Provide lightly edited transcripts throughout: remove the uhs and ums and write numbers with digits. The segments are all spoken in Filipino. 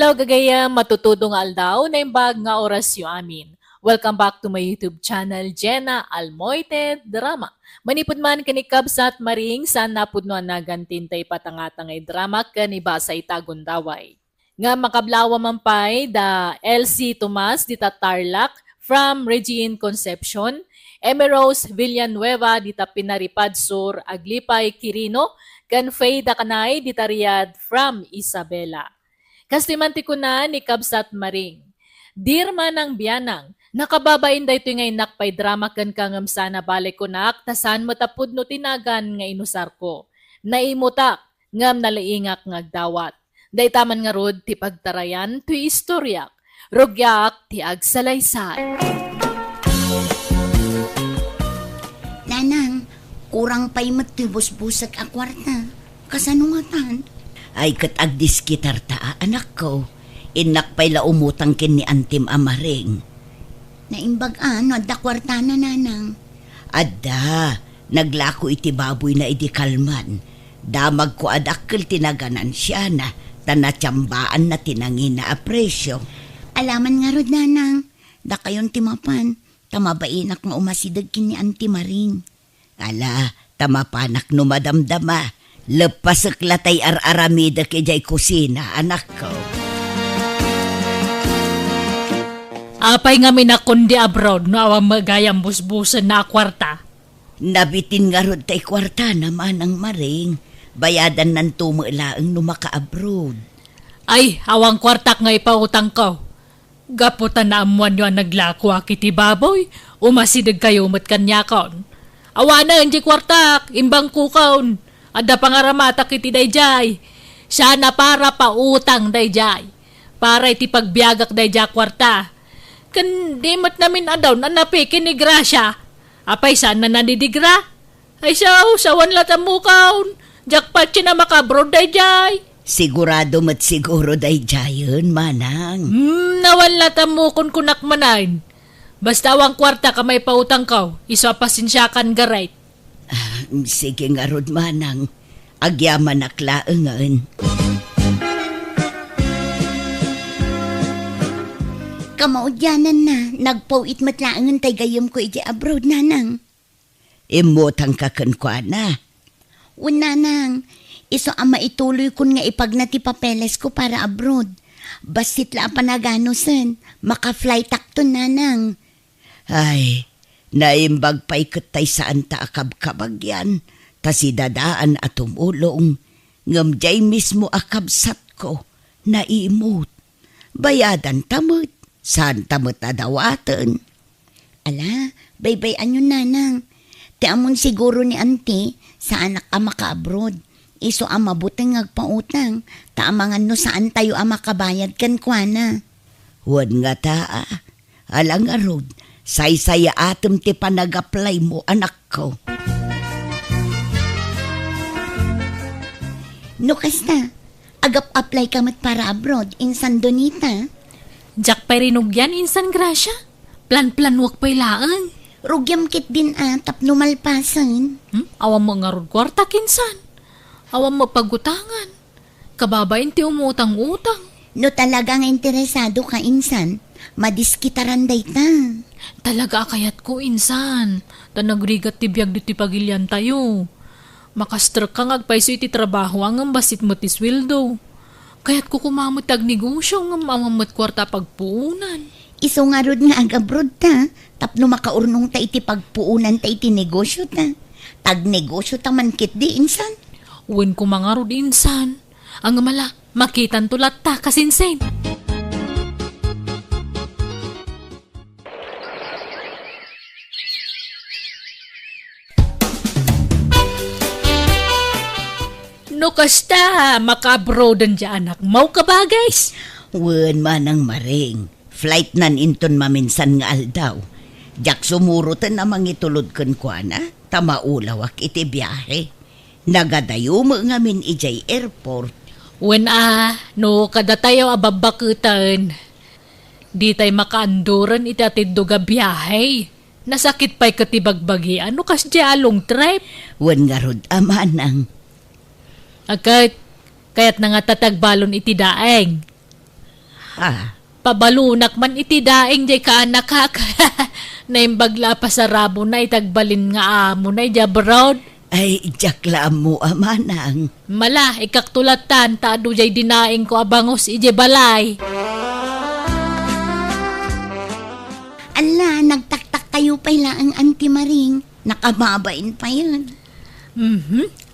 Hello gagaya, matutudong aldaw na imbag nga orasyo amin. Welcome back to my YouTube channel, Jenna Almoite Drama. Manipod man kanikab sa at maring saan napudno nagantintay patangatangay drama kaniba sa itagundaway. Nga makablawa mampay da LC Tomas dita Tarlac from Regine Concepcion, Emerose Villanueva dita Pinaripad Sur Aglipay Quirino, kan Faye da Kanay dita Riyadh from Isabela. Kastimanti ko na ni Kabsat Maring. Dear manang biyanang, nakababain da ito ngay nakpay drama kan kangam sana balik ko nak, tasan matapud no tinagan nga inusar ko. Naimutak, ngam nalaingak ngagdawat. Day taman nga rod ti pagtarayan ti istoryak. Rugyak ti agsalaysay. Nanang, kurang pa'y matibos-busak a kwarta. Kasanungatan. Ay kat agdiskitar ta, anak ko. Inak pa'y laumutang kin ni Antim Amaring. Naimbag adda kwarta na nanang. Adda, naglako iti baboy na iti kalman. Damag ko adakkel tinaganan siya na, tanatsambaan na tinangin na apresyo. Alaman nga rod nanang, da kayon timapan, tamabainak nga umasidag kin ni Auntie Maring. Ala, tamapanak no madamdama. Lepas latay ar-aramida kejay kusina, anak ko. Apay nga minakundi abroad no awang magayang busbusan na kwarta. Nabitin nga rod tay kwarta naman ang maring. Bayadan ng tumulaang no maka-abroad. Ay, awang kwartak nga ipautang ko. Gaputan na amuan nyo ang naglako akiti baboy, umasidag kayo mat kanyakon. Awana ang di kwartak, imbang kukaon. Ada pangaramata kiti dayjay. Siya na para pautang dayjay. Para iti pagbiagak dayjay kwarta. Kan di mat namin adaw na napikin ni Gracia. Apay saan na nanidigra? Ay sawan latamukaon. Jackpot siya na makabrod dayjay. Sigurado mat siguro dayjayon, manang. Nawala tamukon kunak manain. Basta awang kwarta ka may pautang kaw. Iso pasensyakan garay. Sige nga rod, manang. Agyaman aklaangan. Kamaudyanan na, nagpauit matlaangan tay gayam ko iti abroad nanang. Imotang kakankwana. Nanang, iso ama ituloy kun nga ipagnati papeles ko para abroad. Basit la panaganosen, maka-fly takton nanang. Ay, naimbag pa'y katay saan ta akab-kabagyan, ta si dadaan at tumulong, ngamjay mismo akabsat ko, naimot. Bayadan tamot, saan tamot adawatan. Ala, baybay-an yun nanang. Ti amon siguro ni auntie, sa anak ka maka-abroad. Iso ang mabuting ngagpautang, taamangan no saan tayo ang makabayad kan kwana. Huwag nga ta, alang arod, say-saya atom ti panag-apply mo, anak ko. No kasta, agap-apply ka mat para abroad, insan donita. Jack pa rinugyan insan Gracia. Plan-plan wak pa'y laang. Rugyam kit din tapno malpasan. Awang mo nga rod kwarta kinsan. Awang mo pagutangan. Kababain ti umutang-utang. No talaga nga interesado ka insan, madiskitaran day ta. Talaga akayat ko insan. Tanagrigat ti biyag di ti pagilyan tayo. Makastruk ka ngagpaiso iti trabaho ang basit mo ti sweldo. Kayat ko kumamutag negosyo ng mamamot kwarta pagpuunan. Iso nga rod nga ag-abroad ta, tapno makaurnong ta iti pagpuunan ta iti negosyo ta. Tag-negosyo ta man kit di insan. Uwin ko mga rod insan. Ang mala, makitan tulat ta kasinsen. No kasta, makabrodan dyan anak. Mau ka ba guys? Wen manang maring. Flight nan inton maminsan nga aldaw. Jak sumurutan namang itulod kan kuana, tamaulawak iti biyahe. Nagadayo mo ngamin ijay airport. When no kada tayo ababakutan. Di tayo makaanduran itatid ga biyahe. Nasakit pa'y katibagbagi. Ano kas long trip? Wen nga rod amanang. Agad, kaya't nga tatagbalon iti daeng. Ha? Pabalunak man iti daing jay ka anak kak. Naimbagla pa sa rabo na itagbalin nga amo na abroad. Ay, jakla mo amanang. Mala, ikaktulatan, taado jay dinaing ko abangos ije balay. Ala, nagtaktak kayo pala ang Auntie Maring. Nakababain pa yun.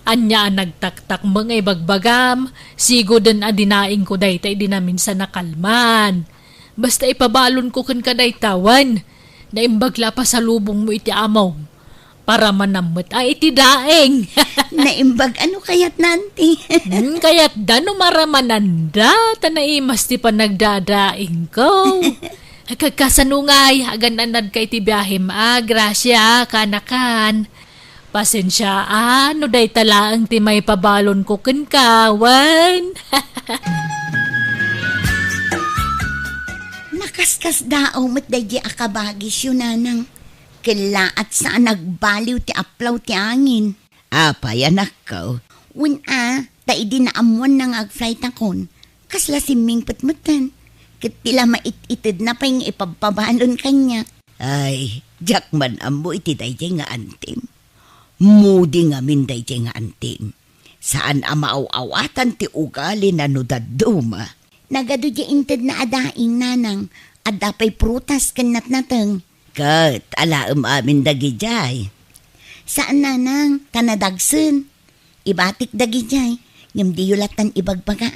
Anya nagtaktak mga ibagbagam. Sigo din adinaing ko daytay di namin sa nakalman. Basta ipabalon ko kan kaday tawan. Naimbagla pa sa lubong mo iti amaw. Para manamot ay iti daeng. Naimbag ano kaya't nanti? Kaya't dano maramananda. Tanaimas ti pa nagdadaing ko. Kagkasanungay, agan-anad kay ti biyahe grasya, kanakan. Pasensya, no day talaang ti may pabalon ko kawan. Nakaskas daaw mat dahi akabagis yun nanang. Kila at saan nagbaliw ti aplaw ti angin. Apay anak ko. Ta'i di naamuan nang ag-flight akon. Kasla siming patmutan. Kitila mait-itid na pa yung ipagpabalon kanya. Ay, jakman amo iti dayjay nga antim. Mudi nga min dayjay nga antim. Saan amaaw-awatan ti ugali na nudaduma. Nagado di inted na adaing nanang. Adapay prutas kanat nateng. Kat, alaam amin dagijay. Saan nanang? Tanadagsen. Ibatik dagijay. Ngam di yulatan ibagbaga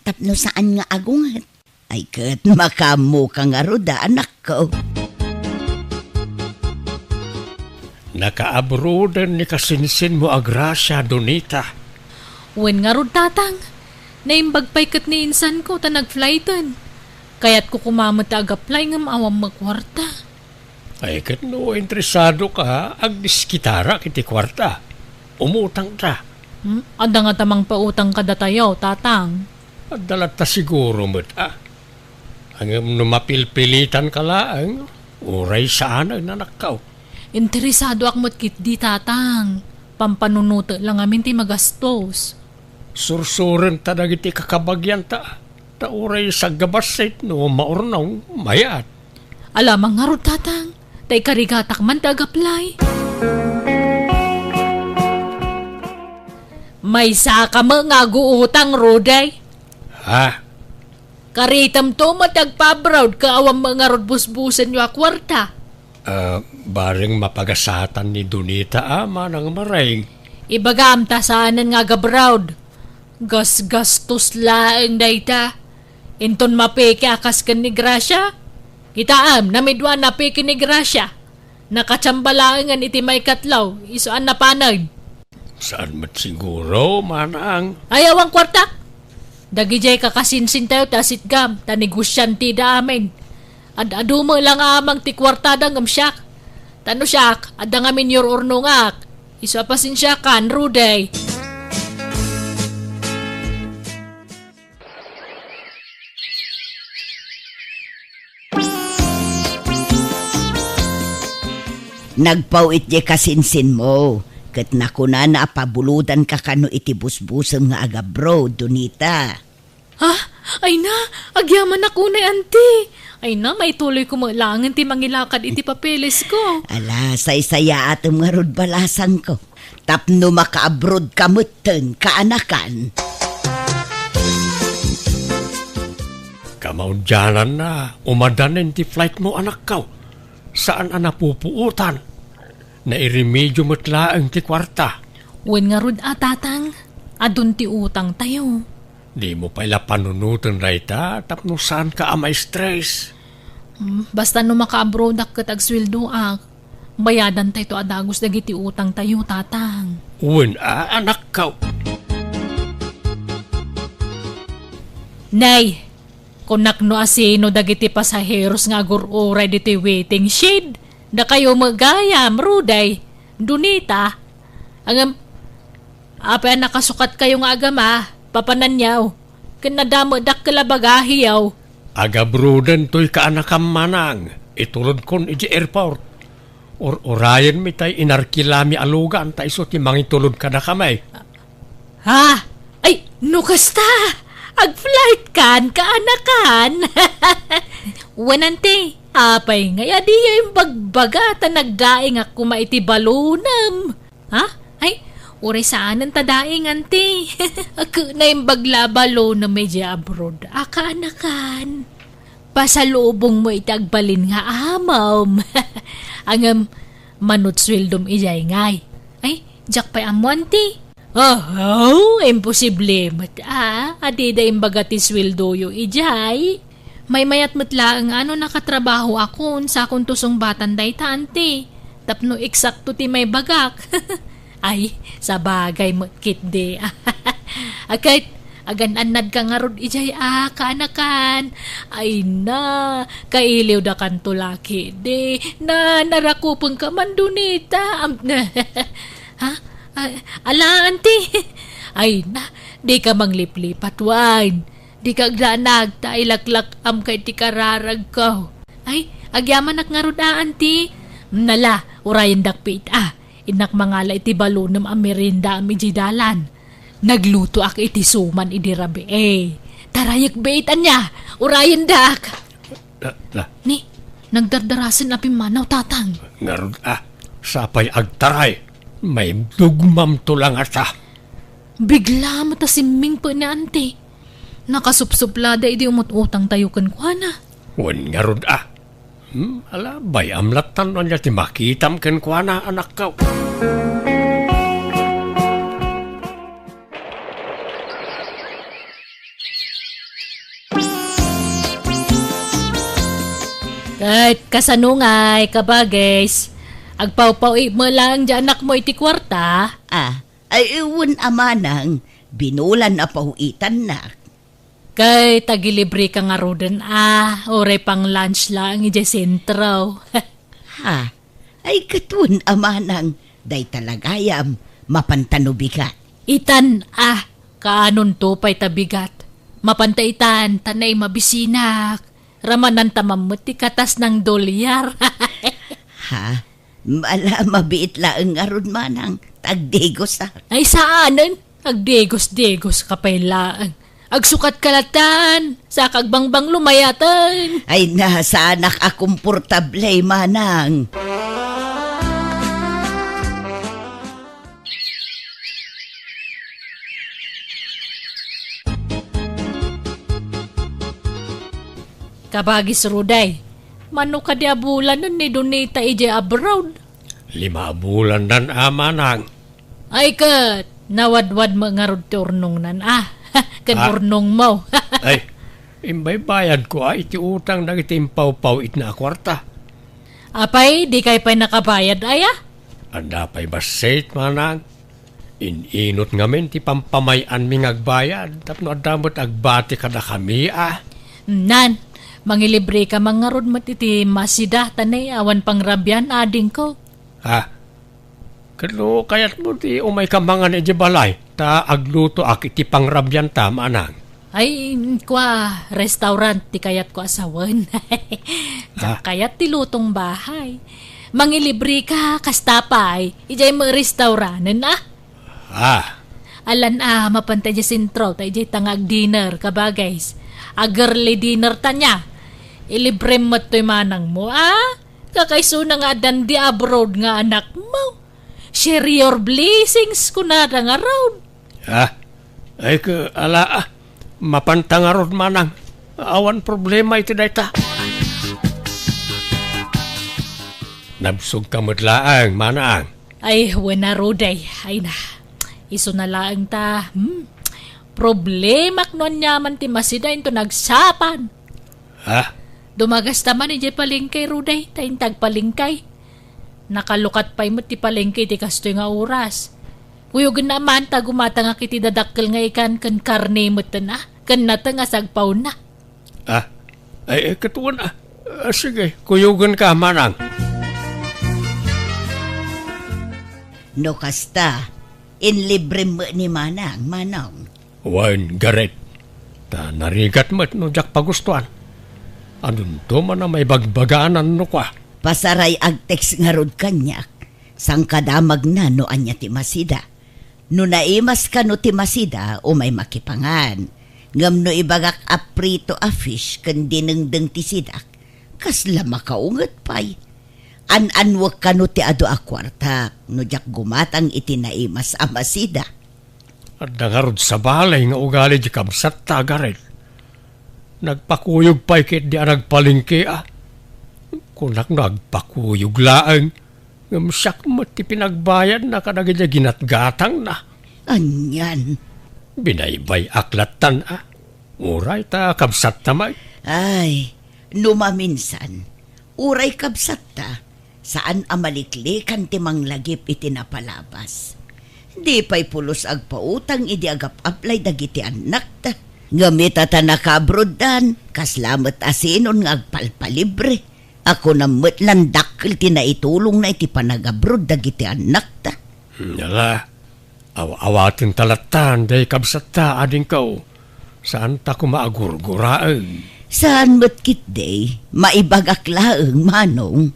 tapno saan nga agungat. Ay kat, makamu ka nga ruda anak ko. Nakaabrodan ni kasinsin mo agrasya, Donita. Wen nga rod tatang. Naimbagpay kat ni insan ko ta nagflightan. Kaya't ko kumamat agaply ngam awam magkwarta. Ay kat no, interesado ka, agdiskitara kiti kwarta. Umutang ta. Anda nga tamang pautang kada tayo, tatang. At dalat ta siguro mo't Ang numapilpilitan ka laang, uray saan ang nanakaw. Interesado ak mo't kit di tatang. Pampanunuto lang amin ti magastos. Sursuren ta dagiti kakabagyan ta. Ta uray sa gabasit no maurnaw mayat. Alamang nga rod tatang. Tay karigatak man tagaplay. May saka mga guutang roday. Ha? Karitam to matagpabrowd kaawang mga rod busbusan nyo akwarta. Baring mapagasatan ni Donita ama ng maring. Ibagam ta saanan nga gabrowd. Gastos laeng dayta. Inton mapeke akas kan ni Gracia. Itaam, namidwa na peke ni Gracia. Nakachambalaangan iti may katlaw, isuan na panag. Saan mat siguro, manang? Ayaw ang kwarta. Dagijay kakasinsin tayo tasit gam, tanigusyan ti da amin. Adu mo lang amang ti kwartada ngam siyak. Tano siyak, adda ngamin yor urnungak. Isu apasin siya kan, ruday. Nagpawit di kasinsin mo. Kat nakuna na pabuludan ka kano iti busbusam nga agabro, Donita. Ha? Ay na, agyaman ako na auntie. Ay na, may tuloy ko malangan ti mangilakad iti papeles ko. Ala, say-saya atom nga rod balasan ko. Tapno maka-abroad kamutan, kaanakan. Kamaudyanan na, umadanin ti flight mo anak ka. Saan napupuutan? Nairemedyo matlaang ti kwarta. Wen nga rod tatang, adun ti utang tayo. Di mo pala panunutan rayta, tapno saan ka amay stress. Basta no maka-abroad ak kat agsweldo ak, bayadan tayo to adagos dagiti utang tayo, tatang. Uwan anak ka. Nay, kunakno asino dagiti pasaheros nga agururay diti waiting shed. Da kayo magayam, ruday, Donita. Ang apa nakasukat kayo nga agama, papananyaw. Kanadamo dak kalabagahiyaw. Agabrudan to'y kaanakam manang, itulod kon iji airport. Orayan mi tay inarkilami alugan, ta iso ti mangitulod ka na kamay. Ha? Ay, nukasta! Ag-flight kan, kaanakan. Wanante, apay nga, di yung bagbaga ta nagdaing ako maiti balunam. Ha? Ay, uri saan ang tadaing, ante? Ako na yung baglabalo na medya abroad. Kaanakan. Pasalubong mo itagbalin nga amam. Ang manutswildom ijay ngay. Ay, jak pa amonti. Oh, imposible mat adida imbagati sweldo yo ijay. May mayat matla ang nakatrabaho akon sa akong tusong batan day tante. Tapno eksakto ti may bagak. Ay, sa bagay mo kit de. Akit agan-anad ka nga rod ijay kaanakan. Ay na, kailiw da kan tulaki. De, na narakupang ka man dunita. Ha? Ala, auntie. Ay na, di ka mangliplipat wine. Di ka glanag, ta ilaklak am kay ti kararag ko. Ay, agyaman nak nga rod auntie. Nala, urayan dakpit Inak mangala iti balunam am merinda am ijidalan. Nagluto ak iti suman idirabi tarayak baitan niya, urayan dak. Ni, nagdardarasan api manaw tatang. Ngarod sapay agtaray. May dugmam tulang asa. Bigla matasiming po na ante. Nakasupsuplada idi umut-utang tayo kan kuana. Wan ngarod alabay amlatan niya ti makitam kan kuana anak kau. Kahit kasanungay, kabagays, agpaw-paw mo lang dyan anak mo iti kwarta. Ay iwan amanang, binulan na pahuitan na. Kay tagilibre ka nga rodan ore pang lunch lang iti sentro. Ay katun amanang, day talagayam, mapantanubigat. Itan kaanon to pa'y tabigat. Mapantaitan, tanay mabisinak. Ramanan tamamot ti katas ng dolyar. Mala mabiit laeng aron manang, tagdegos Ay saanan? Agdegos-degos ka pa'y laang. Agsukat kalatan, sa kagbangbang lumayatan. Ay nasa anak akomportable manang. Kabagis Ruday, mano ka di abulan nun ni Donita ije abroad? 5 bulan dan amanang. Ay kat, nawadwad mo nga rod ti urnong nan kan urnong mo. Ay, imbay bayad ko iti utang na iti impaw-paw it na kwarta. Apay, di kay pa'y nakabayad Anda pa'y basit manang. Inot ngamin ti pampamayan mi ngagbayad. Tapno adamot agbati kada kami Nan, mangilibre ka mga rod matiti masida tanay awan pangrabyan ading ko. Kalo kayat mo ti umay kamangan iti balay. Ta agluto ak iti pangrabyan ta manang. Ay, restaurant ti kayat ko asawan. Kayat ti lutong bahay. Mangilibre ka, kastapay. Ijay mo restauranten Alan mapantay di sentro, tayo di tangag dinner, kabagays. Agarly dinner tanya. Ilibre mo to'y manang mo, Kakaiso na nga dan di abroad nga anak mo. Share your blessings kuna nga road. Ay ka, mapantangarod manang. Awan problema iti dayta. Nabsog ka matlaang, manang. Ay, wala roday. Ay na, iso na lang ta. Problema knon nyaman ti masida into nagsapan. Dumagas taman iti palengkay roday, taintag palengkay. Nakalukat pa'y mo ti palengkay ti kasto nga oras. Kuyog naman ta gumatang kiti dadakkel nga ikan kan karne mo kan nata nga sagpaw na. Ay katuan sige, kuyugan ka manang. No kasta, inlibre mo ni manang. Wan garet. Ta narigat mo no jak pagustuhan. Anun to man na may bagbagaanan no kwa. Pasaray agtext nga rod kanyak. Sang kadamag na no anya ti masida. No naimas ka no ti masida o may makipangan. Ngam no ibagak aprito a fish kan dinengdeng ti sidak. Kasla makaunget pay. An-anwag ka no ti ado a kwarta. No jak gumatang itinaimas amasida. At nangarod sa balay nga ugali di kamsat tagarin. Nagpakuyog pa'y kit di nagpalingki Kunak nagpakuyog laang. Ngamsak mo ti pinagbayan na kanagin ginatgatang na. Anyan. Binaybay aklatan Uray ta kamsat tamay. Ay, numaminsan. Uray kabsat ta. Saan amaliklikan ti manglagip iti napalabas. Di pa'y pulos agpautang idi agap-aplay dagiti anak ta. Ngamit at nakabrodan, kaslamat asinon nga agpalpalibre. Ako na metlan dakil tinaitulong na iti panagabrod dagiti anak ta. Yala, awatin talatan day kabsat ta ading kau. Saan ta kumaagurguraan? Saan matkit day, maibagak laeng manong.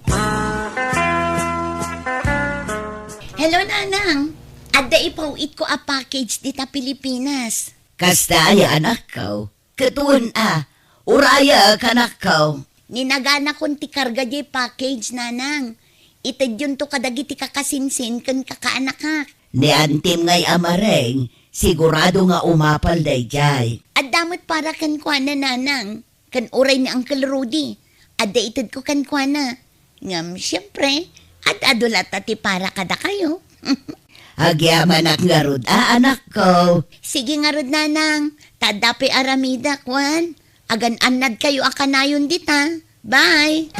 Hello, Nanang. Adda ipawit ko a package dita Pilipinas. Kastaya anak kau, ketuan uraya kanak kau. Ninagana kon ti karga di package, Nanang. Itad yun to kadagiti kakasinsin kan kakaanakak. Ni antim ngay amareng, sigurado nga umapal day jay. At damot para kan kwa na, Nanang. Kan uray ni Uncle Rudy. Adda itad ko kan kwa na. Ngam, siyempre, at adulat ti para kada kayo. Agyaman ak ngarud, anak ko. Sige nga rod, Nanang. Tadapi aramida, kwan. Agan anad kayo akanayon dita. Bye!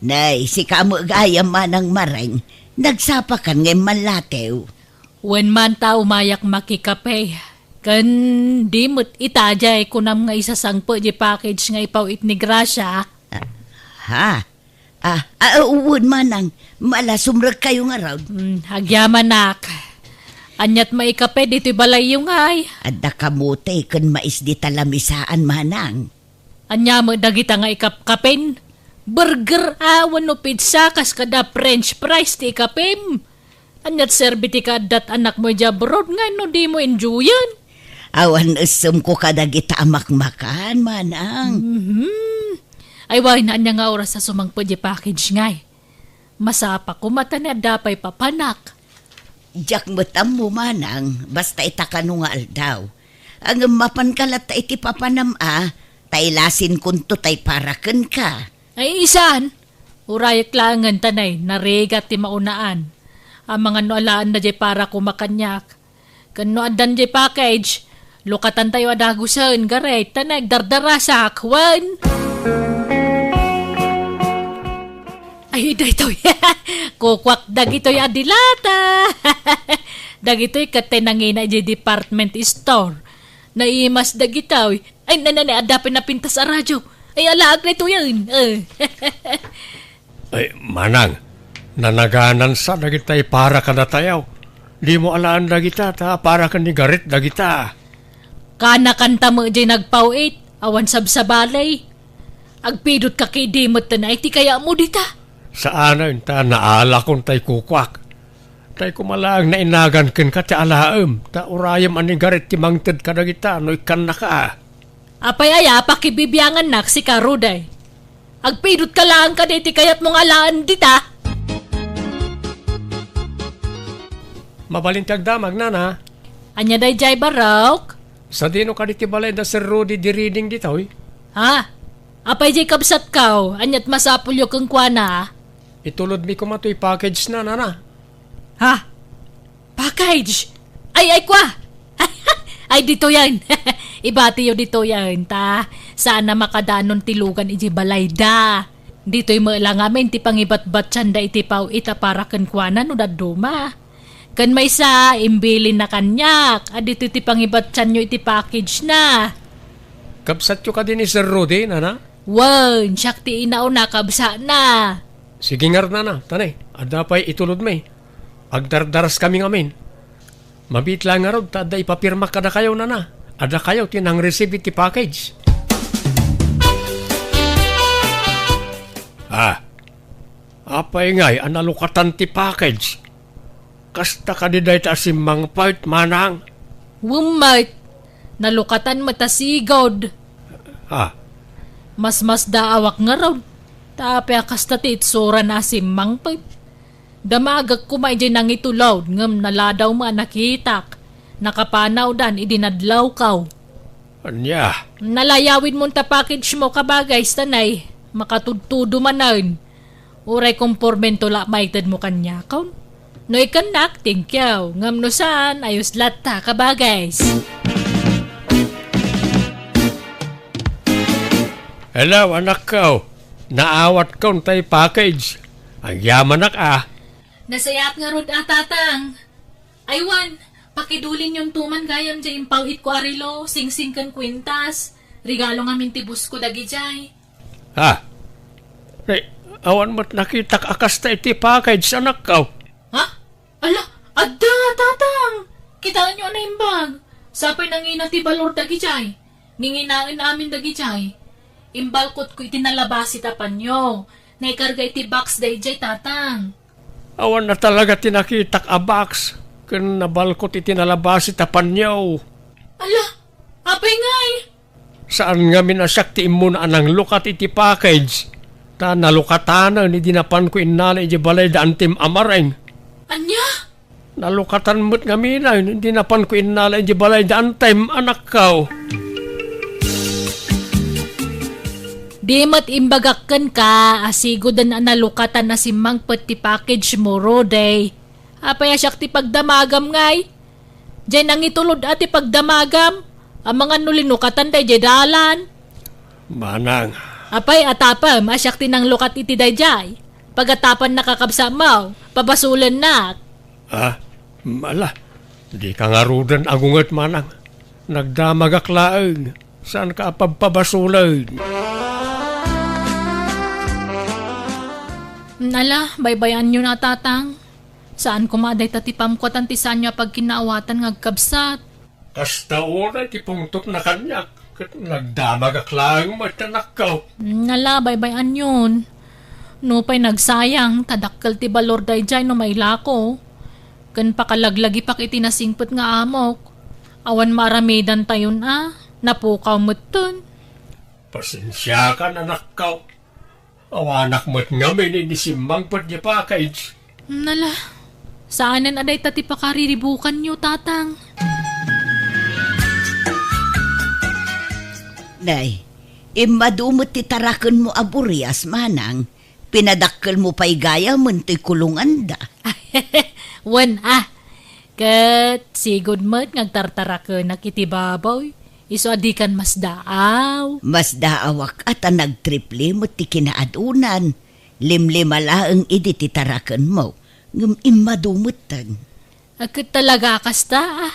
Nay, si kamo gaya manang mareng, nagsapakan ngay malatew. When man ta umayak makikape, kan di mo't itajay kunam nga isasangpo di package nga ipawit ni Gracia. Ha? Uwod manang, malasumrag kayo nga raw. Agyaman nak. Anyat maikape dito balay yung ay. Adda kamote kan mais di talamisaan manang. Anya mo dagita nga ikapkapin. Burger awan no pizza kas kada french fries ti ikapim. Anyat serbi ti kadat anak mo jabrod nga no di mo enjoyan. Awan usum ko kadagita amak-makan manang. Ay why na anya nga oras sa sumangpo di package ngay. Masapa ko mata na dapay papanak. Jak matam mo manang, basta itakano nga aldaw. Ang mapankalat iti papanam tailasin kunto tay paraken ka. Ay isan, urayak langan tanay, naregat ti maunaan. Ang mga noalaan na jay para kumakanyak. Kano adan jay package, lukatan tayo adagusan, garay, tanay, dardara sa akwan. Ay, daytoy, kukwak dagitoy adilata. Dagitoy katenangin na jay department store. Naimas dagitoy, ay nanay, adapin na pintas sa radyo. Ay, alaag na ito yan. Ay, manang, nanaganan sa dagitay para ka na tayaw. Di mo alaan dagita ta, para ka ni garit dagita. Kana kanta mo di nagpawit, awan sabsabalay. Agpidot ka kay dimot na iti kaya mo dita. Saan na ta naala kong tay kukwak. Tay kumalaang na inagan ken ka ti alaem. Ta urayam ani garit ti mangted ka dagita, no ikan na ka. Apay aya, pakibibiyangan nak si Karuday. Agpidot ka lang ka diti kayat mong alaan dita. Mabalintag damag na. Anya day jay barok? Sa dino ka diti balay da Sir Rudy di reading dito, Ha? Apay jay kabsat kaw, anyat masapulyo kang kwana. Itulod mi ko matoy package na. Ha? Package? Ay kwa! Ay dito yan. Ibati yo dito yan ta. Sana makadanon tilugan iji balay da. Dito'y lang amin ti pangibat-bat da iti paw ita para kan kuana no daduma. Kan may sa imbilin na kanyak. Dito ti pangibat nyo iti package na. Kapsat yo ka din ni Sir Rudy, nana? Wan, siyak ti inao na kabsa na. Sige ngar na. Tanay, adapay itulod may. Agdardaras kami ngamin. Mabit lang nga rod, tada ipapirma kada kayo na. Ada kayo tinang receive iti package. Apay ngay, analukatan ti package. kasta ka di dahi ta si Mangpait, manang. Wumait, nalukatan matasigod. Ah, Mas daawak nga raw. Tapi akasta ti itsura na si Mangpait. Damagag kumay dyan nang itulaw, ngam naladaw mo nakitak. Nakapanaw dan, idinadlaw kaw. anya. Nalayawin mo ta package mo kabagay, stanay. Makatudtudo manan. Uray kompormento la maited mo kanya kaun. No ikan nakting kyaw, ngam no saan ayos lata kabagays. Hello, anak ko. Naawat ko tay package. Ang yaman ah. Nasayat nga rod tatang. Aywan, pakidulin yung tuman gayam dyan impawit ko arilo, sing-sing kan kwintas. Regalo nga mintibus ko dagi jay. Ha? Awan mo't nakita akas ta iti package, anak ko. Ha? Ala, adda tatang. Kitaan nyo na yung bag. Sapay nangina ti balor dagi jay. Nginginain amin dagi jay. Imbalkot ko itinalabas itapan nyo. Naikarga iti box day jay tatang. Awan na talaga tinakitak a box. Kun nabalkot itinalabas itapan niyo. Ala, apay ngay. Saan nga minasaktiin mo na anang lukat iti package? Ta nalukatanan, idinapan ko inala iti balay da antim amareng. Anya? Nalukatan mo't nga mina, idinapan ko inala iti balay da antim anak ko. Di mat imbagakkan ka, asigo dan analukatan na si Mangpait ti package mo, Rode. Apay asyak ti pagdamagam ngay. Diyan nang itulod at ti pagdamagam. Ang mga nulinukatan day dalan. Manang, Apay atapa, masyak ti nang lukat iti dayjay. Pagatapan nakakabsa mo, pabasulan na. mala, di ka nga rudan agungat manang. Nagdamagaklaang, saan ka pagpabasulan? Nala, baybayan nyo na tatang. Saan kumaday tatipam ko tantisan niya pag kinaawatan ngagkabsat. Kasta ora ti pungtot na kanyak. Kat nagdamagaklaang matanak ko. Nala, baybayan yun. No pa'y nagsayang, tadakkel ti balor dayjay no may lako. Kan pakalaglagi pak itinasingpet nga amok. Awan maramidan tayon napukaw mo't dun. Pasensya ka anak ko. Awanak mo't ngamin inisimang pat niya package. Nala, saanan aday tati pakariribukan nyo, tatang? Nay, imadumot ti tarakan mo aburias, manang. Pinadakkel mo pa'y gaya mo to'y kulungan da. Wan kat sigod mo't ngagtartara ka nakitibabaw. Iso adikan mas daaw. Mas daawak at nagtriple mo ti kinaadunan. Limlimala ang idi ti tarakan mo. Ngam imadumutan. Agkat talaga kasta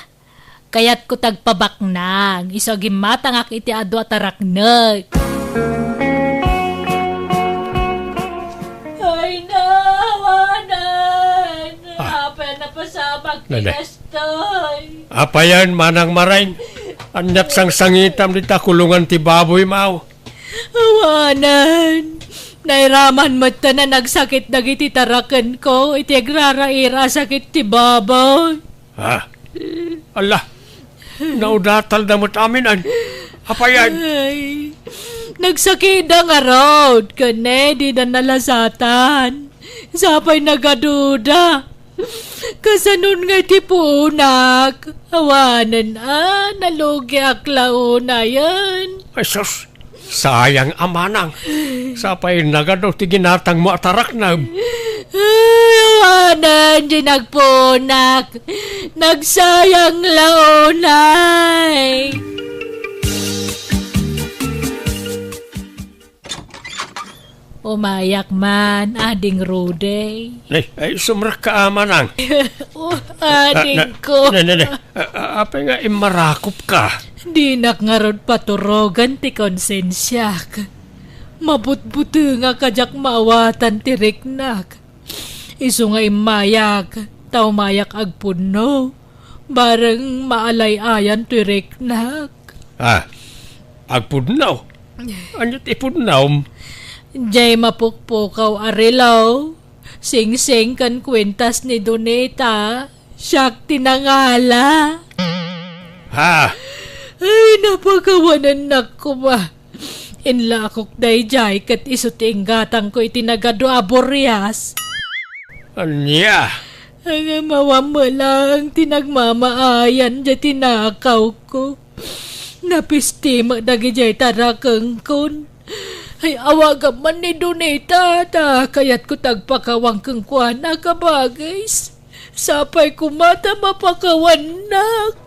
Kayat ko tagpabaknang. Iso gimatangak iti adu at taraknag. Ay nawanan. Apa na pasabag tinastoy. Apa yan manang marain? Anyat sang sangitam di kulungan ti baboy mau. Awanan. Nairaman mo na nagsakit dagiti tarakan ko. Iti agraraira sakit ti baboy. Allah. Naudatal damot amin Apa yan? Ay, nagsakida nga road. Kane, di na nalasatan. Sapay nagaduda. Kasanon nga tipunak. Awanan nalugi aklauna yan. Ay sus, sayang amanang. Sapay nagado ti ginatang mo atarak na. Awanan di nagpunak. Nagsayang launay. Umayak man, ading Rude. Ay sumrak ka amanang. Ading ko. Apa nga imarakop ka? Di nakngarod paturogan ti konsensyak. Mabutbuto nga kajak maawatan ti riknak. Isu nga imayak, tao mayak agpuno. Bareng maalay-ayan ti riknak. Agpudnaw? Anyot ipudnaw? Jay mapukpukaw arilaw. Sing-sing kan kwentas ni Doneta. Siyak tinangala. Ha? Ay, napagawanan na ko ba? Inlakok dayjay kat isuting gatang ko itinagado aborias. Anya? Ang mawama lang tinagmamaayan dya tinakaw ko. Napistima dagijay tarakeng kun. Ay awagam man ni Doneta ta kayat ko tagpakawang keng kuana kabagays. Sapay ko mata mapakawanak.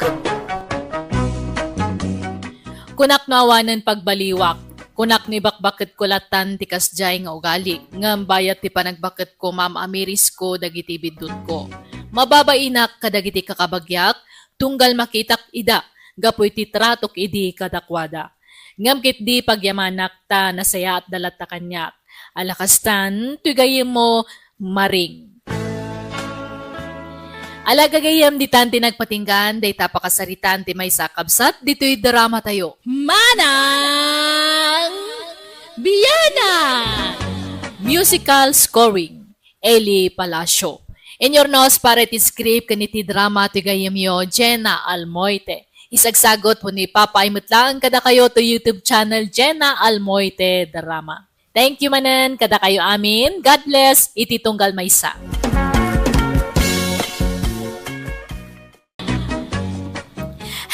Kunak nawanan pagbaliwak. Kunak ni bakbakit ko latan ti kasjay nga ugali. Ngam bayat ti panagbakit ko Ma'am Amiris ko dagiti bidut ko. Mababainak kadagiti kakabagyak, tunggal makitak ida, gapoy ti tratok idi kadakwada. Ngam kit di pagyamanak ta nasaya at dalat ta kanyak. Alakastan, tugayim mo maring. Alagagayam di tanti nagpatinggan, day tapakasaritan ti may sakabsat, dito'y drama tayo. Manang Biyana! Musical scoring, Eli Palacio. In your nose, para ti script kaniti drama ti gayam yo, Jenna Almoite. Isagsagot po ni Papa Imutlang kada kayo to YouTube channel Jenna Almoite Drama. Thank you manan, kada kayo amin. God bless, ititunggal maysa.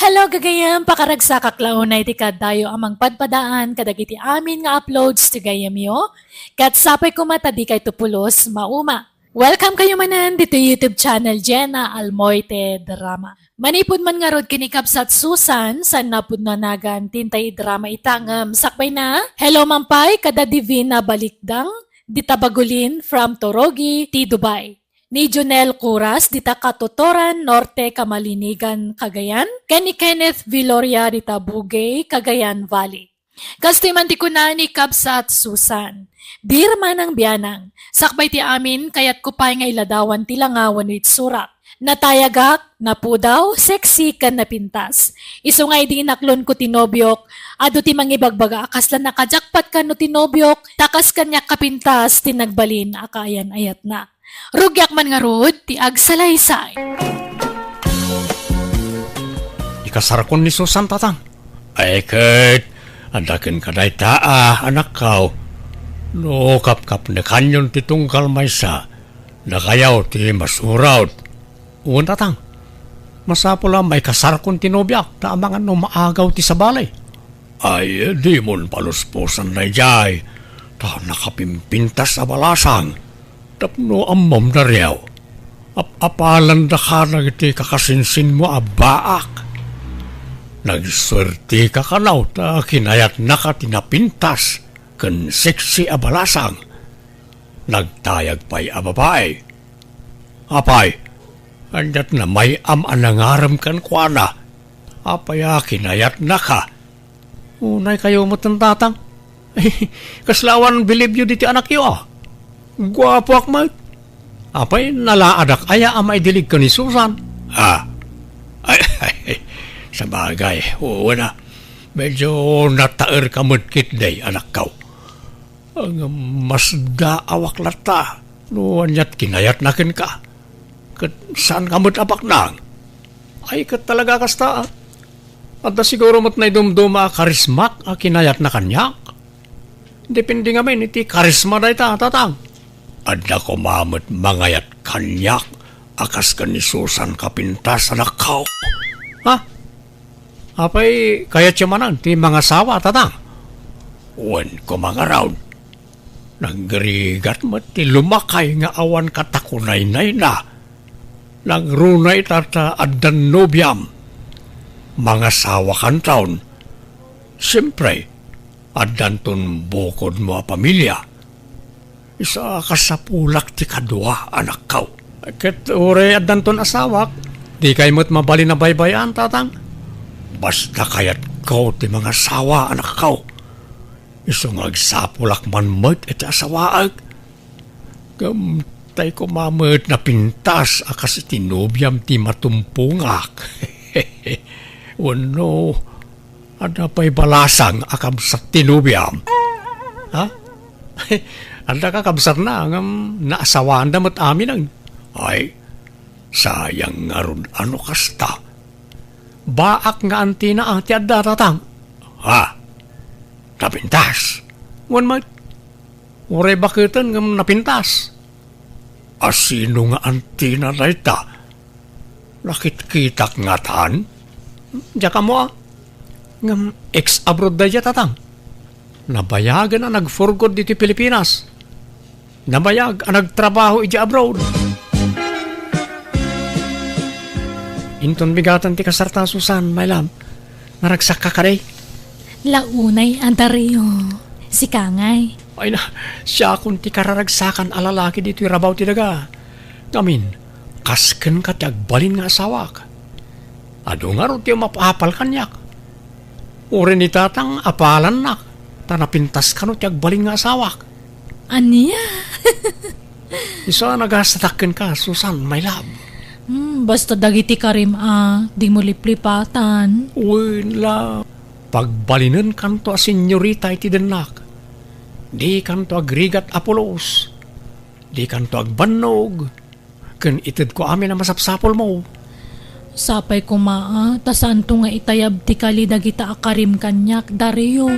Hello gagayam, pakaragsak klaunay ti kadayo amang padpadaan kadagiti amin nga uploads ti gayam yo. Kat sapay kumata di kay tupulos mauma. Welcome kayo manan dito YouTube channel Jenna Almoite Drama. Manipod man nga rod kinikapsat Susan san napud na nagan tintay drama itangam sakbay na. Hello mampay kada Divina Balikdang ditabagulin from Torogi ti Dubai. Ni Jonel Curas dita Katotoran Norte Kamalinigan Cagayan, ken ni Kenneth Viloria dita Bugay Cagayan Valley. Kastoy man ti kuna ni Kabsat Susan. Dir man ang biyanang, sakbay ti amin kayat kupay nga iladawan ti langawan wit surak. Natayagak, napudaw, sexy kan napintas. Iso nga di inaklon ko tinobyok, ado ti mangibagbaga akas lang nakajakpat kan no tinobyok, takas kanya kapintas tinagbalin akayan ayat na. Rugyak man nga rod, ti agsalaysay. Ikasarakon ni Susan tatang. Ay kat, andakin kaday taa anak kao. No kap na kanyon ti tungkal maysa. Nakayaw ti masurawd. Uwan tatang. Masapula may kasarakon ti nobyak ta amangan no maagaw ti sabalay. Ay di mon paluspusan na jay. Ta nakapimpintas sa balasang. Tapno amom na riyaw. Apalan da ka nagiti kakasinsin mo abaak. Nagswerte ka kanaw ta kinayat na ka tinapintas kan seksi abalasang. Nagtayag pa'y ababay. Apay, andat na may anangaram kan kuana. Apaya kinayat na ka. Unay kayo mo tantatang. Kaslawan believe you diti anak yo ah. Gwapo akmat. Apay nalaadak aya amay dilig ka ni Susan. Ha? Ay, sa bagay. Oo na. Medyo nataer ka mudkit day, anak kaw. Ang mas daawak lata. Noon yat kinayat nakin ka. Kat saan ka apak nang? Ay, kat talaga kasta. At da siguro mat na idumduma karismak a kinayat na kanyak. Depende nga may iti karisma day ta, tatang. Adda ko mamut mangayat kanyak akas ka ni Susan kapintas anak kao. Ha? Apay kayat siya manan ti mga sawa tatang. Uwan ko mga round. Naggarigat mo ti lumakay nga awan katakunay-nay na. Nagrunay tata addan nobyam. Mga sawa kan taon. Siyempre, addan ton bukod mo a pamilya. Isa kasapulak ti kadwa, anak kaw. Ket ure at danton asawak, di kay mo't mabali na baybayan, tatang. Basta kayat kaw ti mga sawa, anak kaw. Isong agsapulak man mo't iti asawaag. Gamtay ko mamot na pintas akas iti nobyam ti matumpungak. Wano, ada pa'y balasang akam sa tinubyam. Ha? Anda ka kabsar na ng naasawaan damat amin ang. Ay, sayang nga ron ano kasta. Baak nga antina ang ti adda tatang. Ha? Napintas. Wan may. Uray bakitan nga napintas. Asino nga antina na ita? Nakit-kitak nga taan? Diya ka mo ah. Nga ex-abroad da diya tatang. Nabayagan na nag-forgod dito Pilipinas. Nabayag ang nagtrabaho iti abroad. Inton bigatan ti kasarta Susan, my love. Naragsak ka karay. Launay, Andario. Si Kangay. Ay na, siya kung ti kararagsakan alalaki dito irabaw ti daga. Ngamin, kasken ka ti agbalin nga asawak. Ado nga ro ti mapapal kanyak. Uri ni tatang apalan nak. Tanapintas ka no ti agbalin nga asawak. Aniya? Isa nagasatakin ka, Susan, my love. Basta dagiti karim di mo liplipatan. Uy, la. Pagbalinan kanto a senyorita iti denak. Di kanto agrigat Apolos. Di kanto agbannog. Ken itid ko amin na masapsapol mo. Sapay ko tasanto nga itayab ti kali dagita akarim kanyak, Dario.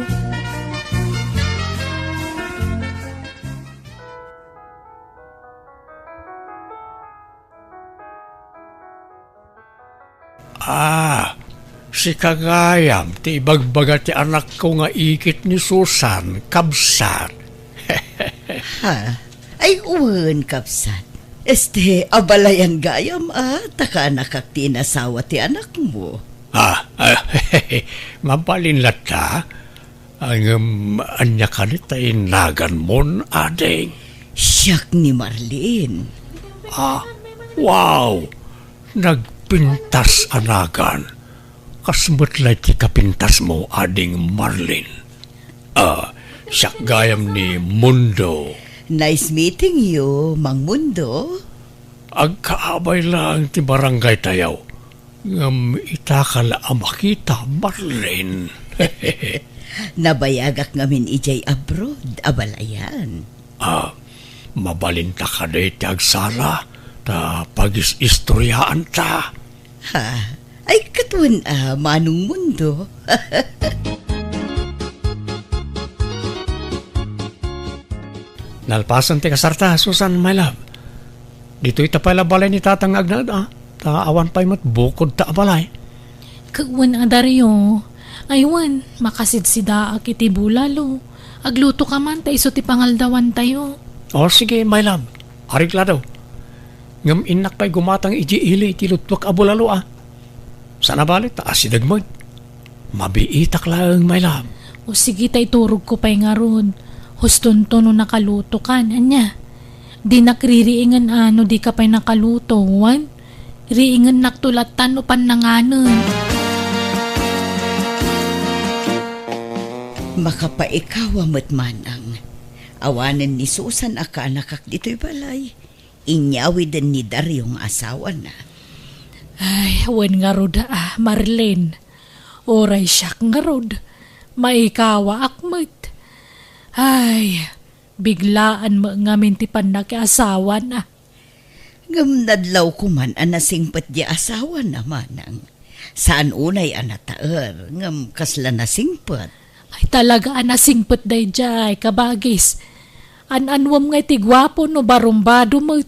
Si Kagayam, ti ibagbaga ti anak ko nga ikit ni Susan, kabsat. Ha? Ay, uwan, kapsat. Abalayan gayam, taka nakak tinasawa ti anak mo. Mapalinlat ta. Ang anya kanita inagan mon, ading. Siyak ni Marlene. Wow! Nagpintas anagan. Kasmatlay ti kapintas mo, ading Marlene. Siyak gayam ni Mundo. Nice meeting you, Mang Mundo. Agkaabay lang ti barangay tayaw. Ngam itakala makita, Marlene. Nabayagak ngamin ijay abroad, abalayan. Mabalinta ka na iti agsala, ta pag-istoryaan ta. Ha? Ay, katuan Manong Mundo. Nalpasan ti kasarta, Susan, my love. Dito ita pala balay ni tatang agnad, ta awan pa'y matbukod ta balay. Kagwan, Dario. Aywan, makasidsida akiti bulalo. Agluto ka man, iso ti pangaldawan tayo. Sige, my love. Arigla daw. Ngam inak pa'y gumatang iji ili iti lutwak abulalo Sana balit ta asidagmod. Mabiitak lang, my love. O sige tay turog ko pa'y nga ron. Huston to no nakaluto kan, anya. Di nakririingan di ka pa'y nakaluto, wan. Riingan naktulatan no pananganan. Makapaikaw amat manang. Awanan ni Susan aka nakak dito'y balay. Inyawid ni Daryong asawa na. Ay, wan nga rod Marlene. Oray siyak nga rod. Maikawa akmat. Ay, biglaan mo nga mintipan na asawa na. Ngam nadlaw ko man anasingpat di asawa na manang. Saan unay anataer, ngam kasla nasingpat. Ay talaga anasingpat day jay, kabagis. Anwam nga tigwapo no barumbado mo.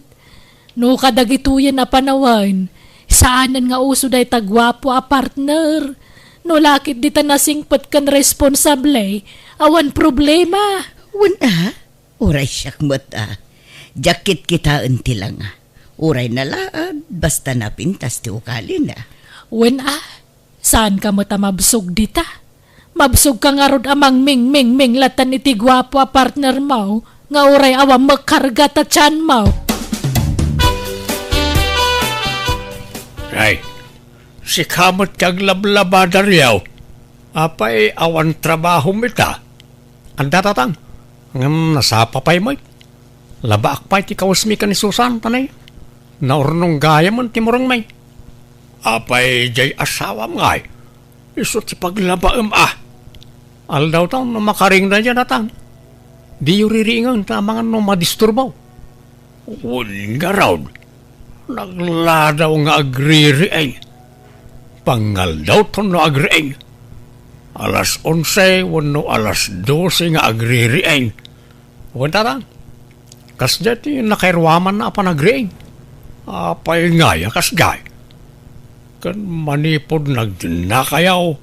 No kadagituyan na panawan. Saanan nga uso day tagwapo partner. No lakit di ta nasingpat kan responsable. Awan problema. Wana, uray siyak mata. Jakit kita unti lang. Uray na laad, basta napintas ti ukali na. Wana, saan ka mo ta mabsog dita? Mabsog ka nga rod amang ming latan iti gwapo partner mo, nga uray awam magkarga ta tiyan mo. Ay, si kamot kag lablaba daryaw. Apay awan trabaho mita. Anda tatang, nasapa pa'y mo'y. Labaak pa'y ti kawasmi ka ni Susan, tanay. Naurnong gaya man ti murang may. Apay jay asawa ngay. Isot si paglabaam Aldaw tang makaring na dyan atang. Di yu riringan ta mga no madisturbaw. Un nga raw. Nagladaw nga agririeng. Pangal daw to no agrieng. Alas 11, wano alas 12 nga agririeng. Wanta lang. Kas dati nakairwaman na pa nagrieng. Apay nga ya kas gay. Kan manipod nagdinakayaw.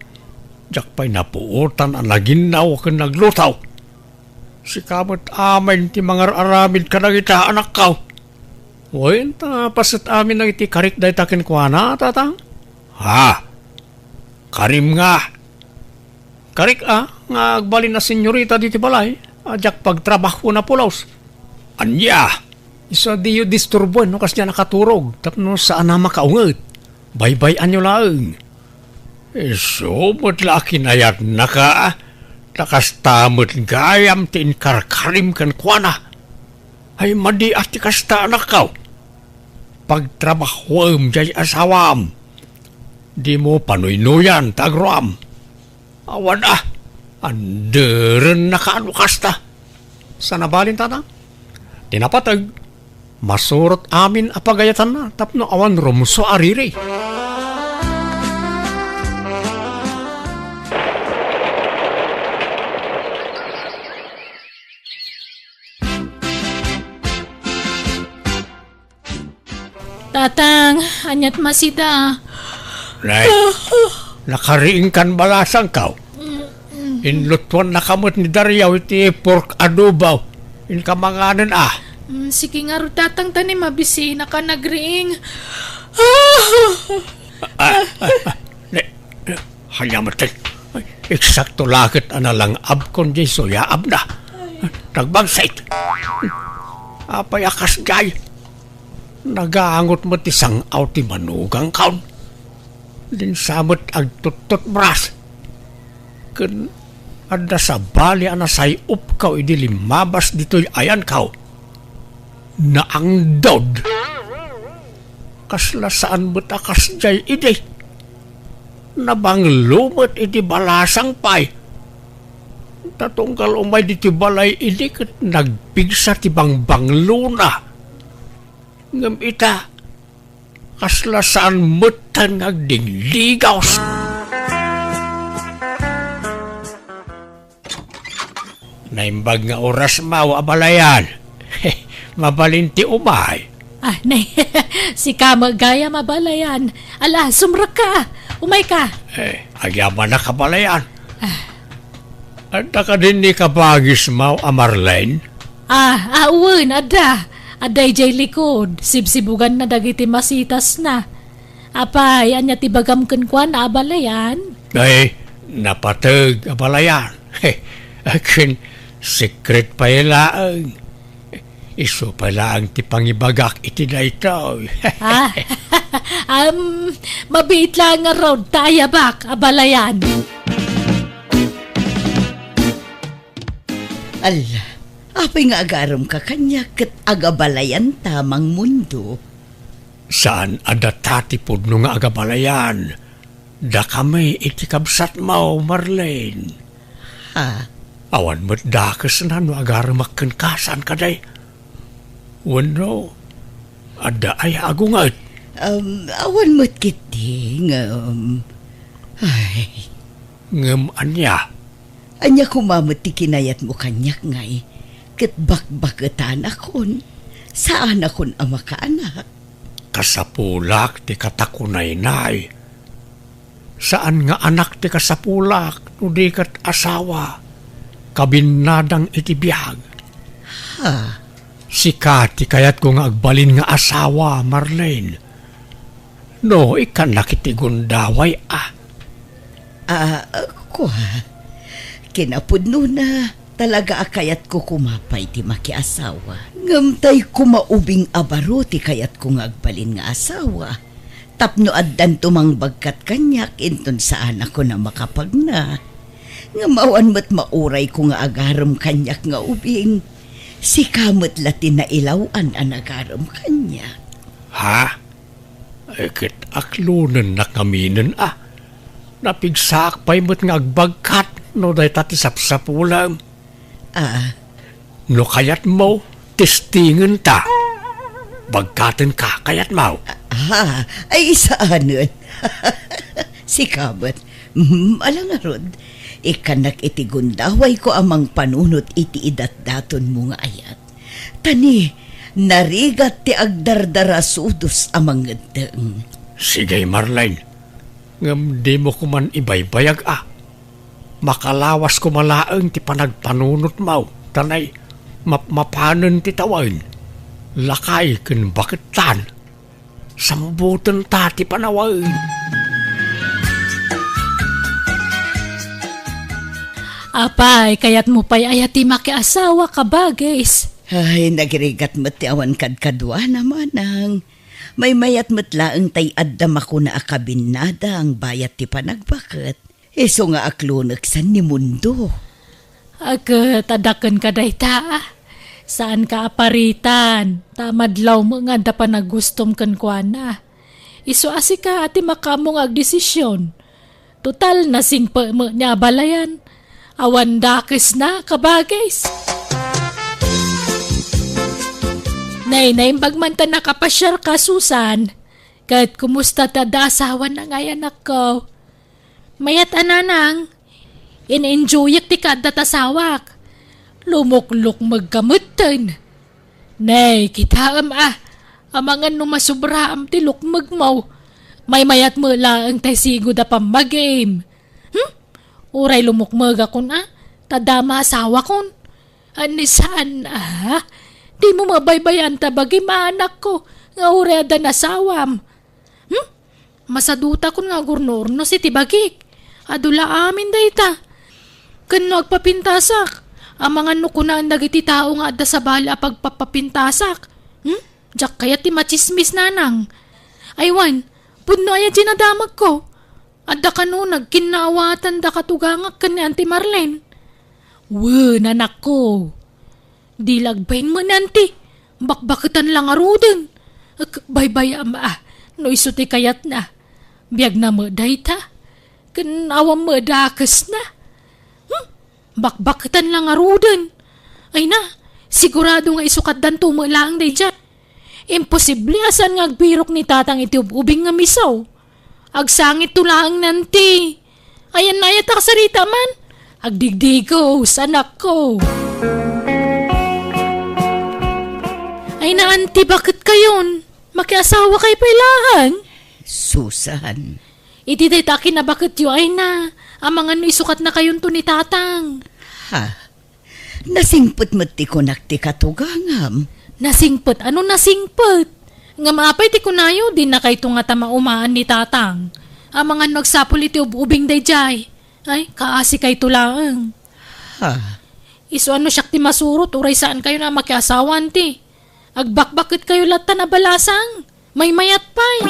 Jak pa'y napuutan ang naginaw kan naglutaw. Si kamot amin ti mga aramid ka nagita anak kaw. Wain ta pasit amin nang iti karik day takin kwa na tatang. Ha? Karim nga. Karik nga agbalin na senyorita diti balay. Jak pagtrabaho na pulaws. Anya. Isa di yu disturbuan no kas niya nakaturog. Tapno saan na makaungat. Bye-bye anyo lang. So, laki na yan naka. Nakastamot gayam tin karkarim kan kuana. Ay madi ati kasta anak kau. Pagtrabahom jay asawam. Di mo panuy-nuyan tagram. Awan Anderen nakaano kasta. Sana balin tata? Tinapatag. Masurot amin apagayatan na. Tapno awan rumso ariri. Tatang, anyat masida. Nay, nakariing kan balasang kau. Inlutuan na kamot ni Daryaw iti pork adobaw. In kamanganan Sige nga ro tatang tanim mabisi na ka nagriing. Hanyamatay. Eksakto lakit analang abkon di soya abna. Nagbagsait. Apay akas gay. Nagaangot mo tisang aw ti manugang kaon. Din samot ag tutut bras. Kun ada sa bali anasay upkaw idi limabas dito'y ayan kaw. Na ang dod. Kasla saan mo't akas jay idi. Nabang lumot idi balasang pay. Tatunggal umay diti balay idi kat nagpigsa ti bangbang luna. Ngam ita, kasla saan mutan nagdingligaws. Naimbag nga oras mau abalayan. Mabalinti umay. Nay, si ka magaya mabalayan. Ala, sumrak ka. Umay ka. Agyaman na kabalayan. At ka din ni kabagis mau amarlain. Uwan, ada. Aday jay likod, sibsibugan na dagiti masitas na. Apay, anya tibagam kenkwan na abalayan? Ay, napatag abalayan. Akin, secret pa ilaang. Iso pala ang tipangibagak iti na ito. Mabiit lang nga raw, tayabak, abalayan. Allah, apay nga agaram ka kanya kat agabalayan tamang mundo. Saan adatati po nung agabalayan? Da kami iti kabsat mo, Marlene. Ha? Awan mo't dakas na no agaramak kasan kaday. Wano, ada ay agungat. Awan mo't kiti ay. Ngam anya. Anya kumamot ti kinayat mo kanyak ngay. Kat bakbakatan akon. Saan akon ama ka anak? Kasapulak ti katakunay-nay. Saan nga anak ti kasapulak no di kat asawa? Kabinadang iti biyag. Ha? Si Kati kayat ko nga agbalin nga asawa, Marlene. No, ikan nakitigundaway Kuha. Kinapudno na talaga akayat ko kumapay ti makiasawa. Ngamtay kumaubing abaro ti kayat ko nga agbalin nga asawa. Tapno addan tumang bagkat kanyak inton saan ako na makapagna. Nga mawan mo't mauray ko nga agaram kanyak nga ubing. Si kamot latin na ilawan ang agaram kanyak. Ha? Ekit aklunan na kaminen Napigsak pa'y mo't nga agbagkat no day tati sapsapulam. No kayat mo, testingan ta. Bagkatan ka kayat mo. Ay isaanon. Si Kabat, alam nga rod, ikanak iti gundaway ko amang panunot iti idat-daton mo nga ayat. Tani, narigat ti agdardara sudos amang gedeng. Sige, Marlene. Ngam di mo kuman ibaybayag Makalawas ko malaang ti panagpanunot mo. Tanay, mapanan ti tawain. Lakay ken baketan. Sambutan ta ti panawain. Apay, kayat mo pa'y ayati makiasawa ka bagais. Ay, nagrigat mo't ti awan kadkadwa naman ang may mayat matlaang tay addam ako na akabinada ang bayat ti panagbakat. Iso nga aklonagsan ni mundo. Tadakan ka dayta. Saan ka aparitan? Tamadlaw mo nga da pa nagustom kan kuana. Iso asi ka ati makamong agdesisyon. Total nasing pa mo niya balayan. Awan dakes na kabagais. Nay, imbag ta nakapasyar ka, Susan. Kahit kumusta tada asawa na nga anak ko. Mayat ananang, in-enjoyak ti kada tasawak. Lumukluk magkamutan. Nay, kita amangan no masubra am ti lukmag mo. May mayat mo lang tay sigo da pang mag-game. Uray lumukmag akon tadama asawa kon. Anisaan di mo mabaybayan tabagi maanak ko nga ureda na sawam. Masaduta ko nga gurnurno si tibagik. Adula amin dayta. Kan nagpapintasak. Ang mga nukunaan dagiti tao nga adda sa bala pagpapapintasak. Diyak kaya ti machismis nanang. Aywan, pudno aya ginadamag ko. Adda ka no nagkinawatan da katugangak kan ni Auntie Marlene. Nanak ko. Di lagbayin mo nanti. Bakbakitan lang aruden. Baybay no iso ti kayat na. Biag na mo dayta. Kanawam mo dakas na. Bakbakitan lang aruden. Ay na, sigurado nga isukat dan tumalang day dyan. Imposible asan nga agbirok ni tatang iti ubing nga misaw. Agsangit tulang nanti. Ayan na yata kasarita man. Agdigdigos, anak ko. Ay na, auntie, bakit kayon? Makiasawa kay pailahan? Susan. Iti daytakin na bakit yu ay na. Ang mga isukat na kayon to ni tatang. Nasingput mo't ti kunak ti katugangam. Nasingput? Ano nasingput? Nga maapay ti kunayo, di na kay nga tamaumaan ni tatang. Ang mga nagsapul iti ubing dayjay. Ay, kaasi kay tulaang. Iso ano siyak ti masurot, uray saan kayo na makiasawan ti. Agbakbakit kayo lata na balasang. May mayat pa'y.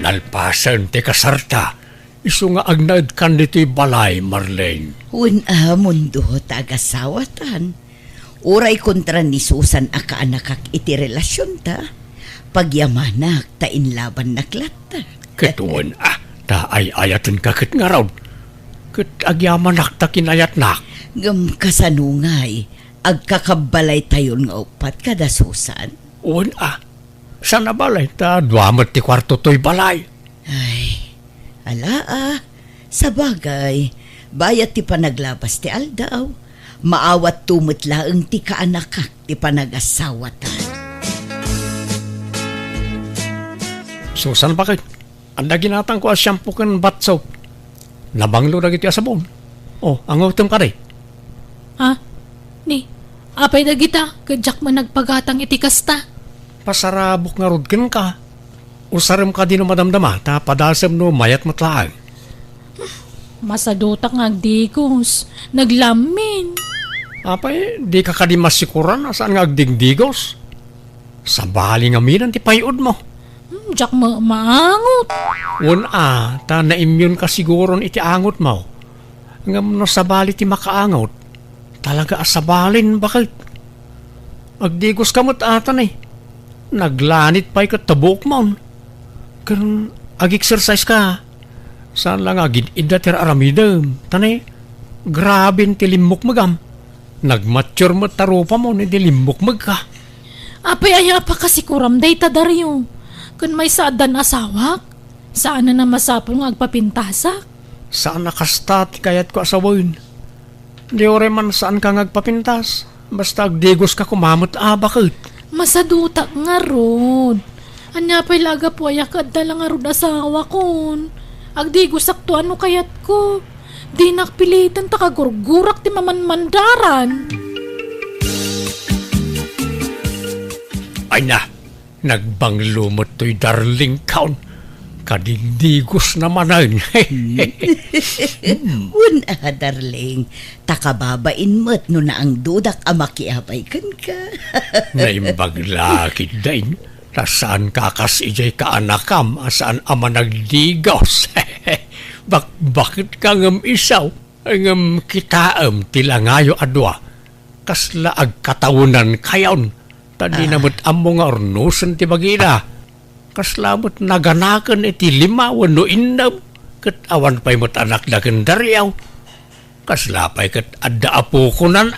Nalpasan ti kasarta. Isu nga agnaid kan dito'y balay, Marlene. Mundo tagasawatan. Uray kontra ni Susan akaanakak iti relasyon ta. Pagyamanak ta inlaban naklata. Ketuan ta ay ayatan kakit nga raw. Ket agyamanak ta kinayat nak. Gam kasanungay, agkakabalay tayon nga upat kada Susan. Sana balay ta duamat ti kwarto to'y balay. Ay, sa bagay, bayat ti panaglabas ti aldaw, maawat tumot laeng ti kaanakak ti panagasawatan. Susan bakit? Anda ginatang ko as shampoo kan bath soap. Nabanglo na giti asabon. Ang utom ka rin. Ni, apay na kita, kadyak man nagpagatang iti kasta. Pasarabok nga rod ka. Usaram ka din no madamdama, ta padasam no mayat matlaang. Masadutak nga agdigos, naglamin. Apay, di ka kadi masikuran asaan nga agdigdigos. Sa bali nga minan ti payod mo. Diyak maangot. Ta na-immune ka siguro iti angot mo. Ngam no sa bali ti makaangot. Talaga asabalin, bakit? Agdigos ka mo't atan naglanit pa'y katabok mo. Kan ag-exercise ka. Saan lang agin indatir aramidam. Tanay, grabe ti limok magam. Nagmature mo tarupa mo, hindi limok mag ka. Apay aya pa kasi kuram day ta Dario. Kun may saadan asawak, saan na masapol nga agpapintasak? Saan nakasta ti kayat ko asawin? Di ore man saan ka ngagpapintas. Basta agdigos ka kumamot bakit? Masadutak nga rod. Anya pa'y laga po ayak at dala nga rod asawa kon. Agdigo sakto ano kayat ko. Di nakpilitan takagurgurak ti mamanmandaran. Ay na, nagbanglumot to'y darling count. Kadindigos naman ay. Una, darling. Takababain mo't no na ang dudak amakiapay kan ka. Naimbag lakid dain. Saan kakas ijay kaanakam, asaan ama nagdigos. Bakit ka ngam isaw? Ngam kitaam tilangayo adwa. Kasla agkatawunan kayaon. Tadi namut amo nga ornusan ti bagina. Kaslamot naganakan iti lima wano indam. Kat awan pa'y mo't anak na kendariyaw. Kaslapay kat adda apo kunan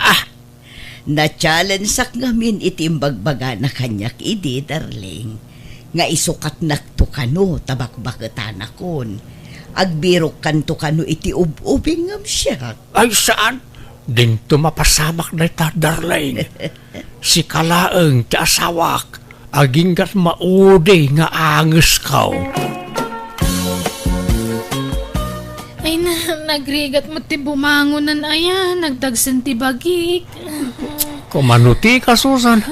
Na-challenge sak ngamin itimbagbaga na kanyak idi, darling. Nga isukat nakto kano, tabakbaketan akon. Agbirok kanto kano iti ubing ngam siya. Ay saan? Dinto mapasamak na ita, darling. Si kalaeng ti asawak, aging gat maude nga anges kaw. Ay na, nagrigat mo ti bumangonan ayan, nagdagsan ti bagik. Kumanuti ka, Susan.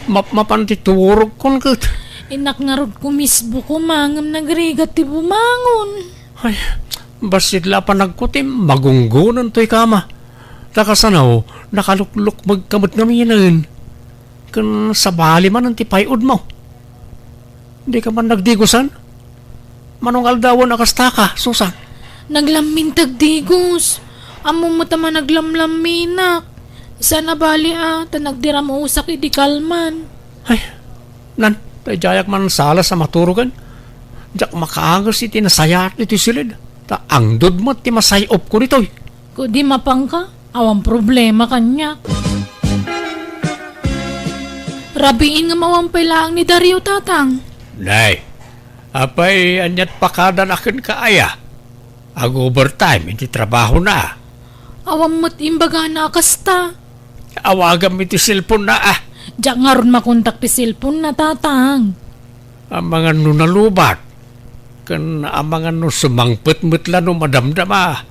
Mapantituurog kon kat. Inak nga rod kumisbo kumangam nagrigat ti bumangon. Ay, basit la pa nagkutim, magunggunan to'y kama. Takasanaw, nakalukluk magkamot ngaminan. Kan sabali man ang tipayod mo. Di ka man nagdigusan? Manong aldawan akasta ka, Susan? Naglamin tagdigos. Amo mo tama naglamlaminak. Sana bali nagdira mo usak idi kalman. Ay, nan, tayo jayak man sala sa maturugan. Diyak makaagos iti nasayat iti silid. Ta angdod mo ti masayop ko nito'y. Kung di mapang ka, awang problema kanya. Rabiin nga mawampay lang ni Dario tatang. Nay, apay anyat pakadan akin kaaya. Ag overtime, iti trabaho na. Awang mo't imbaga na akasta. Awagam iti cellphone na Diyak nga ron makontak ti cellphone na tatang. Ang mga nunalubat. Kan ang mga sumangpet-met la no madamdama.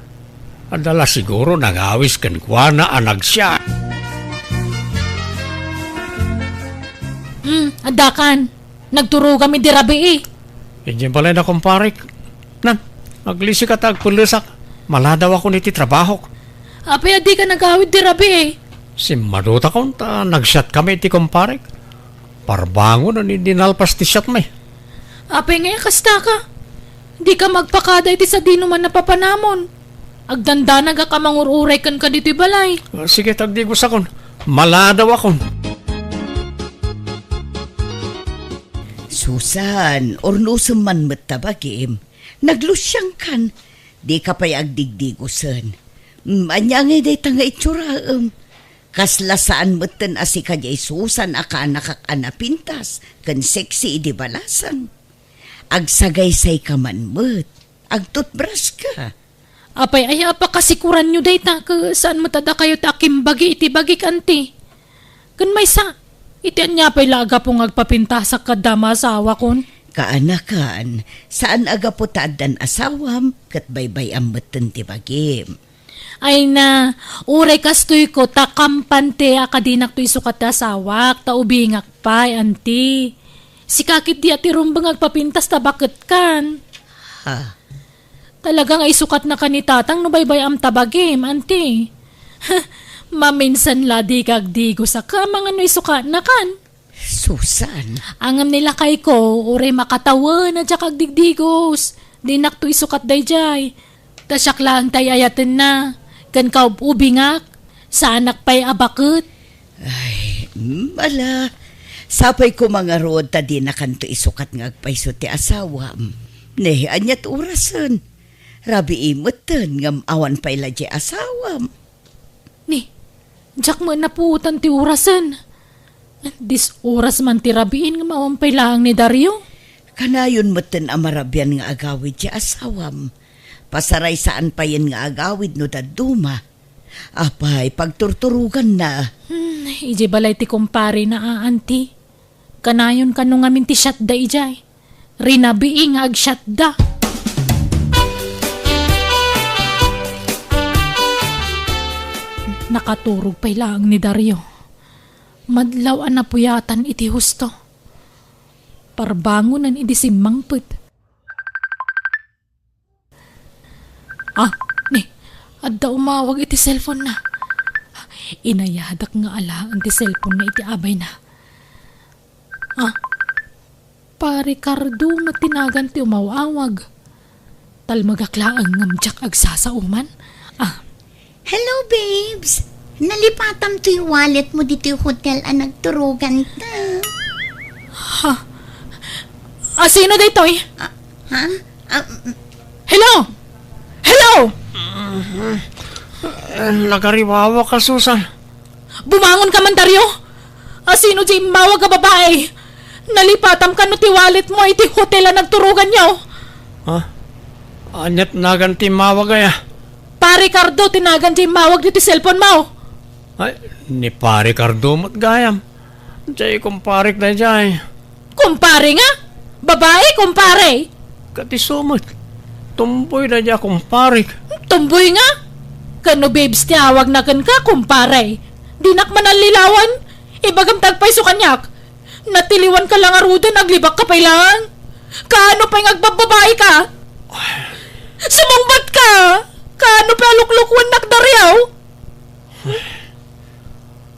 Adala siguro nangawis kan kwa na anag siya. Adakan. Nagturo kami di rabi eh. Yan pala na kumparik. Nan, maglisi ka tagpulisak. Maladaw ako niti trabaho. Apay adi ka nagawid di rabi eh. Si Maduta ko, nag-shot kami iti kumparik. Parbango na dinalpas ti shot may. Apay nga kasta ka. Di ka magpakada iti sa dino man napapanamon. Agdanda naga ka mangururay kan ka dito balay. Sige, tagdigos akon. Maladaw akon. Susan, ornusem man matabagim. Naglusyang kan. Di ka pa'y agdigdigusan. Anya nga day tanga itsura. Kaslasaan matan asi kanyay Susan aka nakakaanapintas. Kan sexy idi balasan. Agsagay-say ka man mat. Agtutbras ka. Apay ay apa kasikuran nyo day ta saan mo tada kayo ta akimbagi iti bagik anti. Kan may sa iti anya pa'y laga pong agpapinta sa kadama asawa kon. Kaanakan, saan aga po taadan asawam kat baybay ang matan ti bagim. Ay na, uray kastoy ko takampante akadinak to isukat asawak ta ubingak pa'y anti. Si kakit di ati rumbang agpapintas ta bakit kan. Ha? Talagang ay sukat na kanitatang no baybay am tabagim, anti. Maminsan ladi kagdigo sa kamang ano isukat na kan. Susan, Angam nila kay ko, uray makatawa na dya kagdigdigos. Di nakto isukat dayjay. Tasyak lang tay ayaten na. Kan kaubingak, sa anak pa'y abakot. ay, mala, Sapay ko mga rod ta di na kanto isukat nga agpaiso ti asawam. Ne, anyat orasan. Rabi imutan ngam awan payla di asawam. Ni, jak mo napuutan ti orasan. Dis oras man ti rabiin nga mawampay lang ni Dario. Kanayon mutan amarabyan nga agawid di asawam. Pasaray saan pa yan nga agawid no daduma. Apay, pagturturugan na. Ije balay ti kumpare na aanti. Kanayon kanong amin ti syatda ijay. Rinabii nga ag syatda. Nakaturog pa'y lang ni Dario. Madlaw an napuyatan iti husto. Parbangunan iti simmangput. Ni, adda umawag iti cellphone na. Inayadak nga alaan ti cellphone na iti abay na. Pa Ricardo matinagan ti umawawag. Talmagaklaan ngamjak agsasauman. Hello, babes. Nalipatam to yung wallet mo dito yung hotel ang nagturugan ta. Sino dito eh? Ha? Hello? Hello? Nagariwawa ka, Susan. Bumangon ka man, Dario. Sino di mawag ka babae? Nalipatam ka no ti wallet mo iti hotel ang nagturugan niyo. Anyat naganti mawag ay. Pa Ricardo, tinagan di mawag dito cellphone mo. Ay, ni pare Cardo mat gayam. Jay kumparik na jay. Kumpare nga? Babae, kumpare. Kati sumot. Tumpoy na jay kumparik. Tumboy nga. Kano babes tiyawag na kan ka, kumpare. Dinak man ang lilawan. Ibagam tagpay so kanyak. Natiliwan ka lang aruda, naglibak ka pa lang. Kaano pa yung agbababae ka? Sumungbat ka! Kaano pa luklukwan nakdaryaw?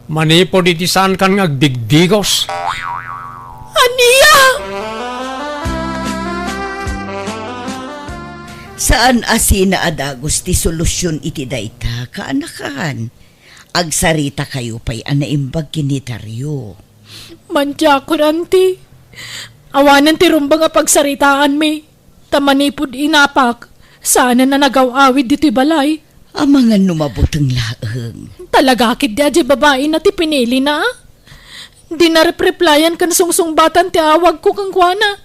Manipo di saan kan ngagdigdigos. Aniya! Saan asina adagos ti solusyon iti dayta kaanakan? Agsarita kayo pa'y anaimbag kinitaryo. Mantya ko nanti. Awanan ti rumba nga pagsaritaan mi. Tamanipod inapak. Sana na nagawawid dito'y balay. Ang mga numabutang laeng. Talaga kit di aji babae na ti pinili na. Di na replyan kan sungsung-batan ti awag ko kang kuana.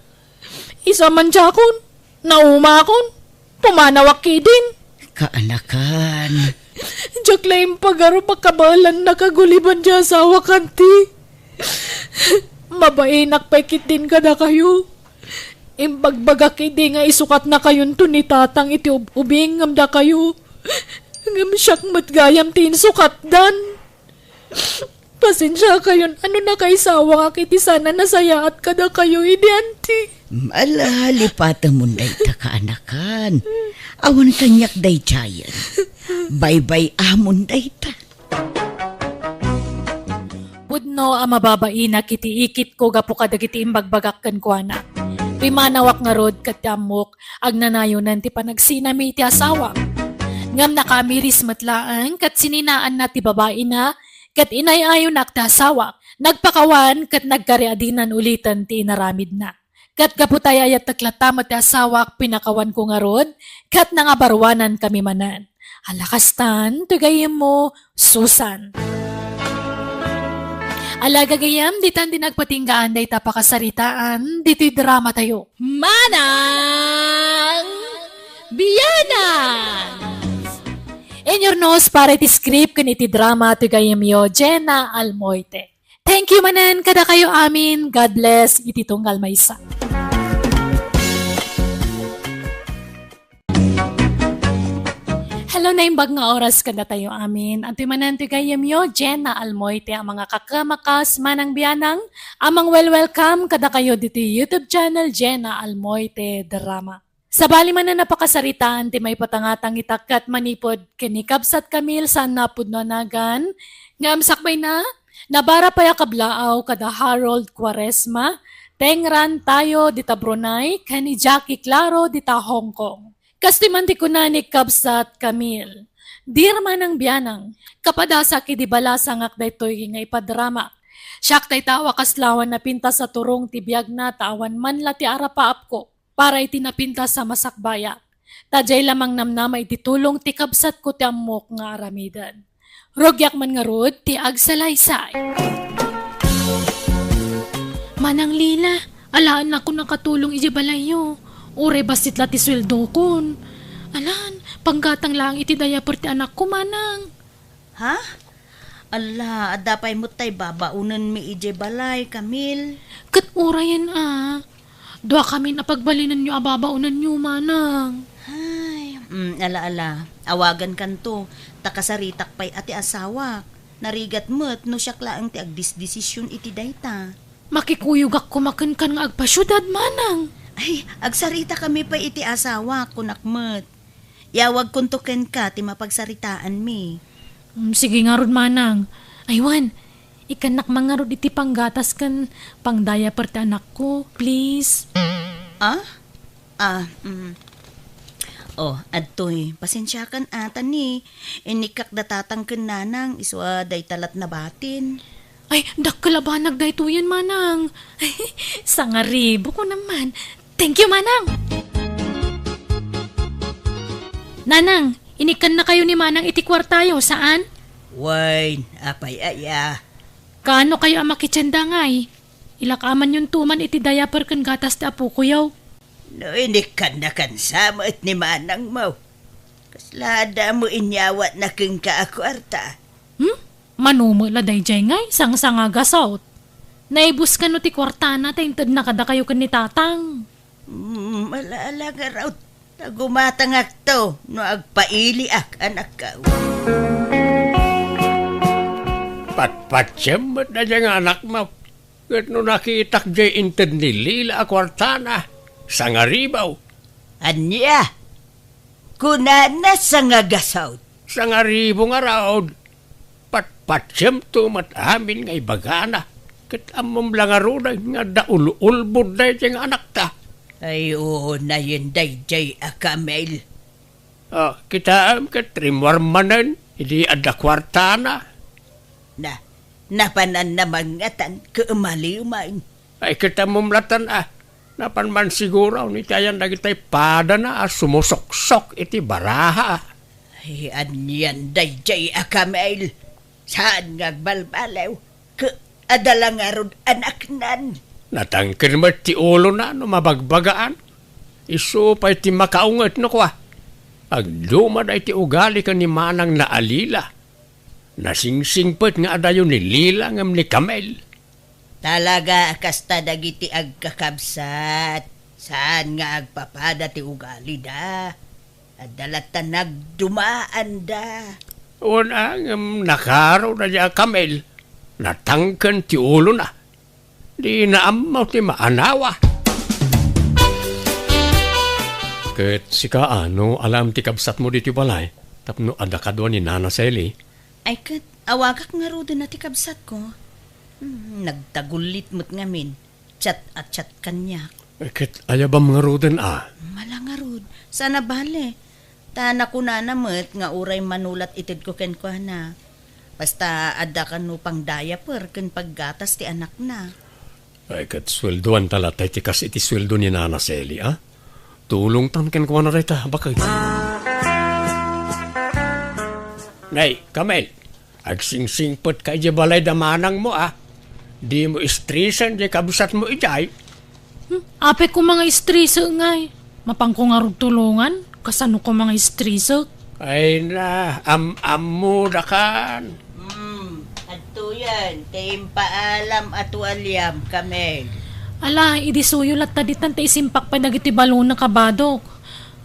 Isa man jakon. Naumakon. Pumanawak ki din. Kaanakan. Diyak lang pagaro pagkabalan nakaguliban dya sa wakanti. Mabainak paikit din ka na kayo. Imbagbagak hindi nga isukat na kayon to ni tatang iti ubing ngamda kayo. Ngam siyak matgayam tin sukat dan. Pasensya kayon ano na kay sawa kiti sana nasaya at kada kayo identi. Malalipatan mo day ta kaanakan. Awan kanyak day chayan. Bye-bye amon day ta. Pudno ang mababai na kiti ikit ko gapo kadagiti imbagbagak kan kuana. Pimanawak nga rod katamok ag nanayonan ti panagsinami ti asawa. Ngam nakamiris matlaan kat sininaan na ti babae na kat inayayo na ti asawa. Nagpakawan kat nagkariadinan ulitan ti inaramid na. Kat kaputay ayat taklatamat ti asawa pinakawan ko nga rod kat nangabarwanan kami manan. Alakastan, tugayem mo, Susan. Alaga gayam, ditan din nagpatinggaan day tapakasaritaan, dito'y drama tayo. Manang Biyanan! In your nose, para iti script kan iti drama to gayam yo, Jenna Almoite. Thank you manan, kada kayo amin. God bless, iti tunggal maysa. Hello na imbag nga oras kada tayo amin. At mananti kayam yo, Jenna Almoite, ang mga kakamakas manang biyanang, amang welcome kada kayo dito YouTube channel Jenna Almoite Drama. Sa bali man na napakasaritaan, ti may patangatang itakat manipod kinikabsat kamil sa napudnonagan, nga amsakbay na, nabara paya kablaaw kada Harold Quaresma, tengran tayo dita Brunei, kani Jackie Claro dita Hong Kong. Kastiman ti kunani kabsat Camille. Di raman ang biyanang, kapadasa ki di balasang akday to'y nga ipadrama. Siyak tay tawa kaslawan na pintas sa turong tibiyag na tawan man la ti arapaap ko para iti napintas sa masakbaya. Tajay lamang namnama iti tulong ti kabsat ko ti amok nga aramidan. Rogyak man nga rod ti agsalaysay. Manang Lila, alaan ako nakatulong iti balayo. Ure basit la ti sweldo kon. Alan, panggatang lang iti diaper ti anak ko manang. Ha? Ala, adapay mo tay babaunan mi ije balay, Camille. Kat urayan Dua kami napagbalinan nyo ababaunan nyo manang. Ay, ala, awagan kanto, takasaritak pay ati asawa. Narigat mo't no siya klaang ti agdisdesisyon iti dayta. Makikuyog ako makankan nga agpasyudad manang. Ay, agsarita kami pa iti asawa, kunakmet. Yawag kuntuken ka, ti mapagsaritaan mi. Sige nga rod manang. Aywan, ikanak mga rod iti panggatas kan pangdaya ti anak ko, please. Oh, adtoy, pasensya kan ata ni. Inikak datatang kenanang, iswa day talat na batin. Ay, dakkalabanag daytoyan manang. Sangaribo ko naman. Thank you manang. Nanang, inikan na kayo ni manang iti kwartayo, saan? Wine, apay aya. Kaano kayo ang makitsenda ngay? Ilakaman yung tuman iti diaper kan gatas ti apo ko yaw. No, inikan na kansama at ni manang mo. Kaslada mo inyawat na keng kaakwarta. Manumo la dayjay ngay, sang-sanga gasaut. Naibus ka no ti kwartana, tayintad na kada kayo kan ni tatang. Malaala nga raw. Nagumatangak to, no agpaili ak anak ka. Patpatsem ba't na dyan anak mo? Kat no nakitak dyan inted ni Lila akwartana. Sa nga ribaw. Anya? Kunana sa nga gasaw. Sa nga ribo nga raod. Patpatsem to matamin nga ibagana. Kat amom lang nga ruday nga daul-ulbod na dyan anak ta. Ay, oo na yun dayjay akamel. Kita katrimwarmanan. Hindi ada kwartana. Napanan na mangatan kaumali-umain. Ay kita mumlatan Napan man siguro ni tayan nagitay pada na sumusok-sok iti baraha. Ay, anyan dayjay akamel. Saan nga balbalaw? Adala nga rod anak nan. Natangkin mo ti ulo na no mabagbagaan. Isu pa iti makaungat no kwa. Agduma na iti ugali ka ni manang na alila. Nasingsingpet nga adayo ni Lila ngam ni Camel. Talaga kasta dagiti agkakabsat. Saan nga agpapada ti ugali da? Adalata nagdumaan da. Una ngam nakaro na niya Camel. Natangkan ti ulo na. Di naamaw ti maanawa. Ket sika ano alam ti kabsat mo diti balay. Tapno ada kadwa ni Nana Sally. Ay kat, awagak nga ro na ti kabsat ko. Nagtagulit mo't ngamin. Chat at chat kanya. Ket ayabam nga roden Malangarod. Sana bale. Tana ko na namit nga uray manulat itid ko ken ko na. Basta ada ka no pang diaper ken paggatas ti anak na. Ay ket sweldoan talatay ti kas iti sweldo ni Nana Sally Tulong tan ken ko na reta bakay. Nay, Camel. Agsingsingpot ka iti balay da manang mo Di mo istrisan di kabsat mo ijay. Ape ko mga istriso ngay. Mapang ko nga rog tulungan. Kasano ko mga istriso. Ay na, am-am da kan. Adto yan. Kayong paalam at walyam kami. Ala, idisuyo lat taditan ta isimpak pa nagiti balon na kabadok.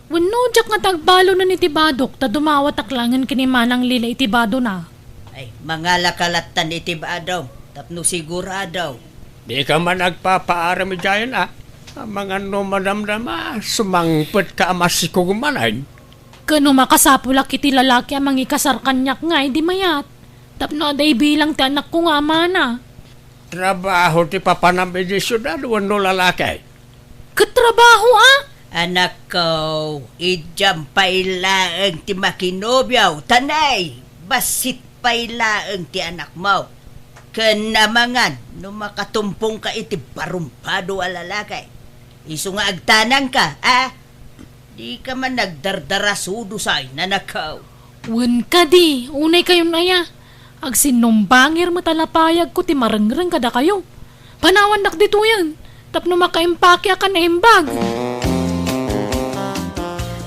Wano, jak nga tagbalo na ni tibadok, ta dumawat aklangan kini manang Lila itibado na. Ay, mga lakalatan itibadaw. Tapno siguradaw. Di ka man nagpapaaram ijayan Ang mga numadamdama, sumangpet ka amasikog manay. Kano makasapulak iti lalaki ang mangikasar kanyak nga, di mayat. Tapno aday bilang ti anak ko nga mana. Trabaho ti papanambi di syudad, wano lalaki. Katrabaho Anak ko, idyam pailaang ti makinobyaw. Tanay, basit pailaang ti anak mo. Kanamangan, no makatumpong ka iti parumpado a lalakay. Isu nga agtanang ka, Di ka man nagdardarasudo sa nanakaw. Wen ka di, unay kayon aya. Ag sinumbangir mo talapayag ko ti marangrang kada kayo. Panawan dak dito yan. Tapno makaimpake akan na imbag.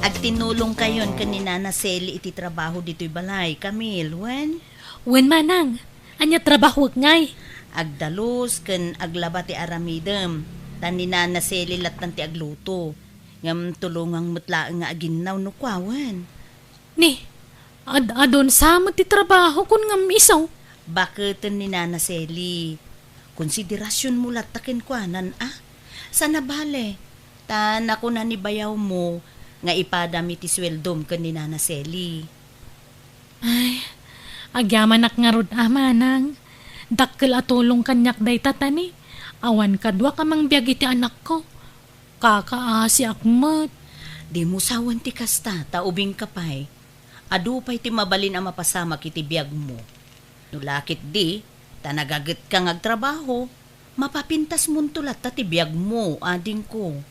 Ag tinulong kayon kanina na Seli iti trabaho dito'y balay. Camille, wen? Wen manang, anya trabaho ngay. Agdalos ken aglaba ti aramidem. Tanina na Seli latan ti agluto. Ngam tulungang mutlaang nga aginaw no kwawan. Ni, adon sa ti trabaho kun ngam isaw. Bakit ni Nana Seli? Konsiderasyon mo latakin kwanan, Sana bale? Tan ako na ni bayaw mo nga ipadami ti sweldom ken ni Nana Seli. Ay, agyaman ak nga rod manang. Dakkel atulong kanyak day tatani. Awan kadwa ka mang biyag iti anak ko. Kakaasi akmat. Di mo sawan ti kasta, taubing kapay. Adu pa'y ti mabalin ang mapasamak iti biyag mo. Nulakit di, tanagagat kang agtrabaho, mapapintas mo tulat ta ti biyag mo, ading ko.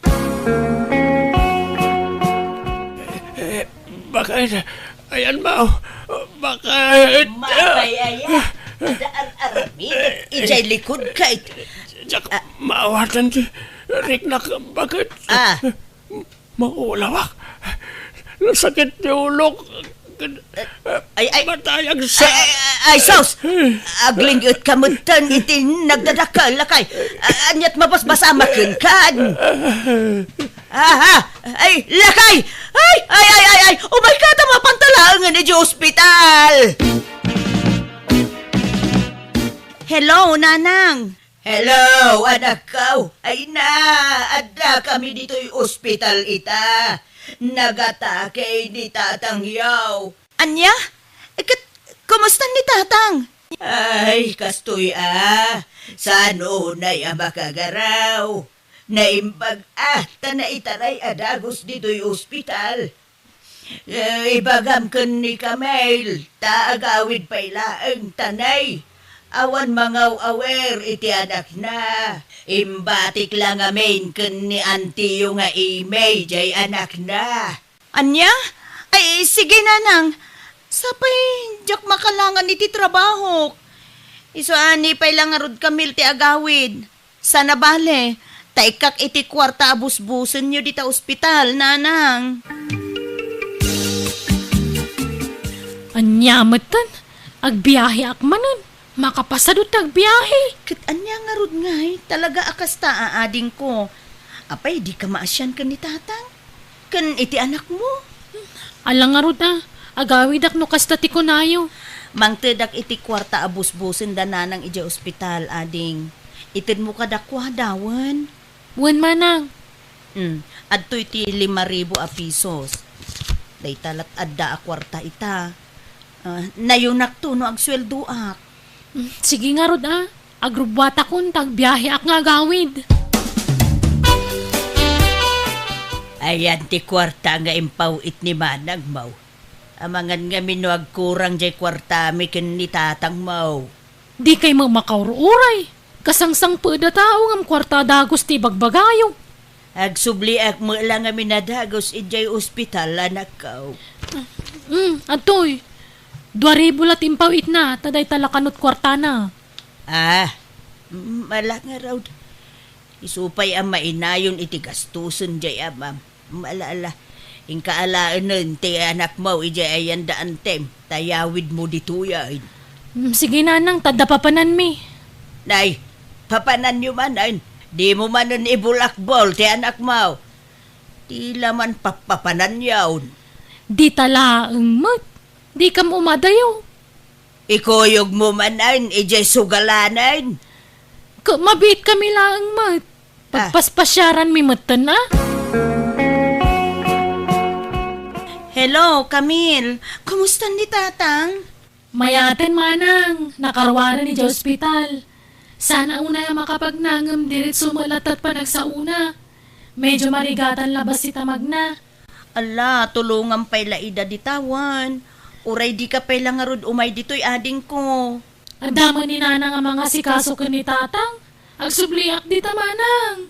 Bakit? Ayan mo. Bakit? Mapayaya, adaan-aramid, ijay likod ka Jack, maawatan ti Riknak. Bakit? Maulawak. Nasakit ti ulok. Ay, Matayag sa... Ay, Sos! Aglingyot kamutan iti nagdadakal, lakay. Anyat mapasbasamakin kan. Ay, lakay! Ay! Oh my God, mapantalangan ni hospital! Hello, Nanang! Hello, anak ko! Ay ada kami dito'y ospital ita. Nagatake ni Tatang Yaw. Anya? Kumusta ni Tatang? Ay, kastoy Saan unay makagaraw? Naimbag na itaray adagos dito'y ospital. Ibagam kan ni Kamel, taagawid pa ilaang tanay. Awan mangaw awer iti anak na. Imbatik lang amin kan ni auntie yung nga imay jay anak na. Anya? Ay, sige nanang. Sapay, jak makalangan iti trabaho. Iso ani pay lang arod kamil ti agawid. Sana bale, taikak iti kwarta abusbusen nyo dita ospital, nanang. Anya matan, agbiyahe akmanan. Makapasadot agbiyahe. Kat anya nga rod ngay, talaga akasta aading ko. Apay, di ka maasyan kan ni Tatang? Kan iti anak mo? Alang nga rod agawid ak no kasta ti kunayo. Mangtedak iti kwarta abusbusen da nanang ija ospital, ading. Itin mo kadakwa dawan. Wen manang. Adto iti 5,000 a pesos. Day talat adda a kwarta ita. Nayunak to no agsweldo ak. Sige nga rod agrubwata kun tagbiyahe ak nga gawid. Ayan ti kwarta nga impawit ni manang maw. Amangan nga minuag kurang jay kwarta mi ken ni Tatang maw. Di kay mamakaururay. Kasangsang pwede tao ngam kwarta dagos ti bagbagayo. Agsubli ak mo lang nga minadagos ijay ospital anak kaw. Atoy. 2,000 lat impawit na, taday talakanot kwarta na. Malak nga raw. Isupay ang mainayon iti gastuson jay amam. Malala. Ingkaalaan nun, ti anak mo, ijay ayan daan tem. Tayawid mo dito yan. Sige nanang, tadapapanan mi. Nay, papanan nyo man, di mo man nun ibulakbol, ti anak mo. Di laman papapanan yawn. Di talaang mat. Di kam umadayo. Ikoyog mo man, ijay sugalanan. Mabit kami lang mat. Pagpaspasyaran mi matan Hello, Camille. Kumusta ni Tatang? Mayaten manang, nakarwanan ni hospital. Sana una makapagnangam dirit sumalat at panagsauna. Medyo marigatan labas si tamag na. Ala, tulungan pa'y laida ditawan. Uray di ka pa'y lang arod umay dito'y ading ko. Andama ni nanang ang mga sikaso ka ni tatang. Agsubliak di tamanang.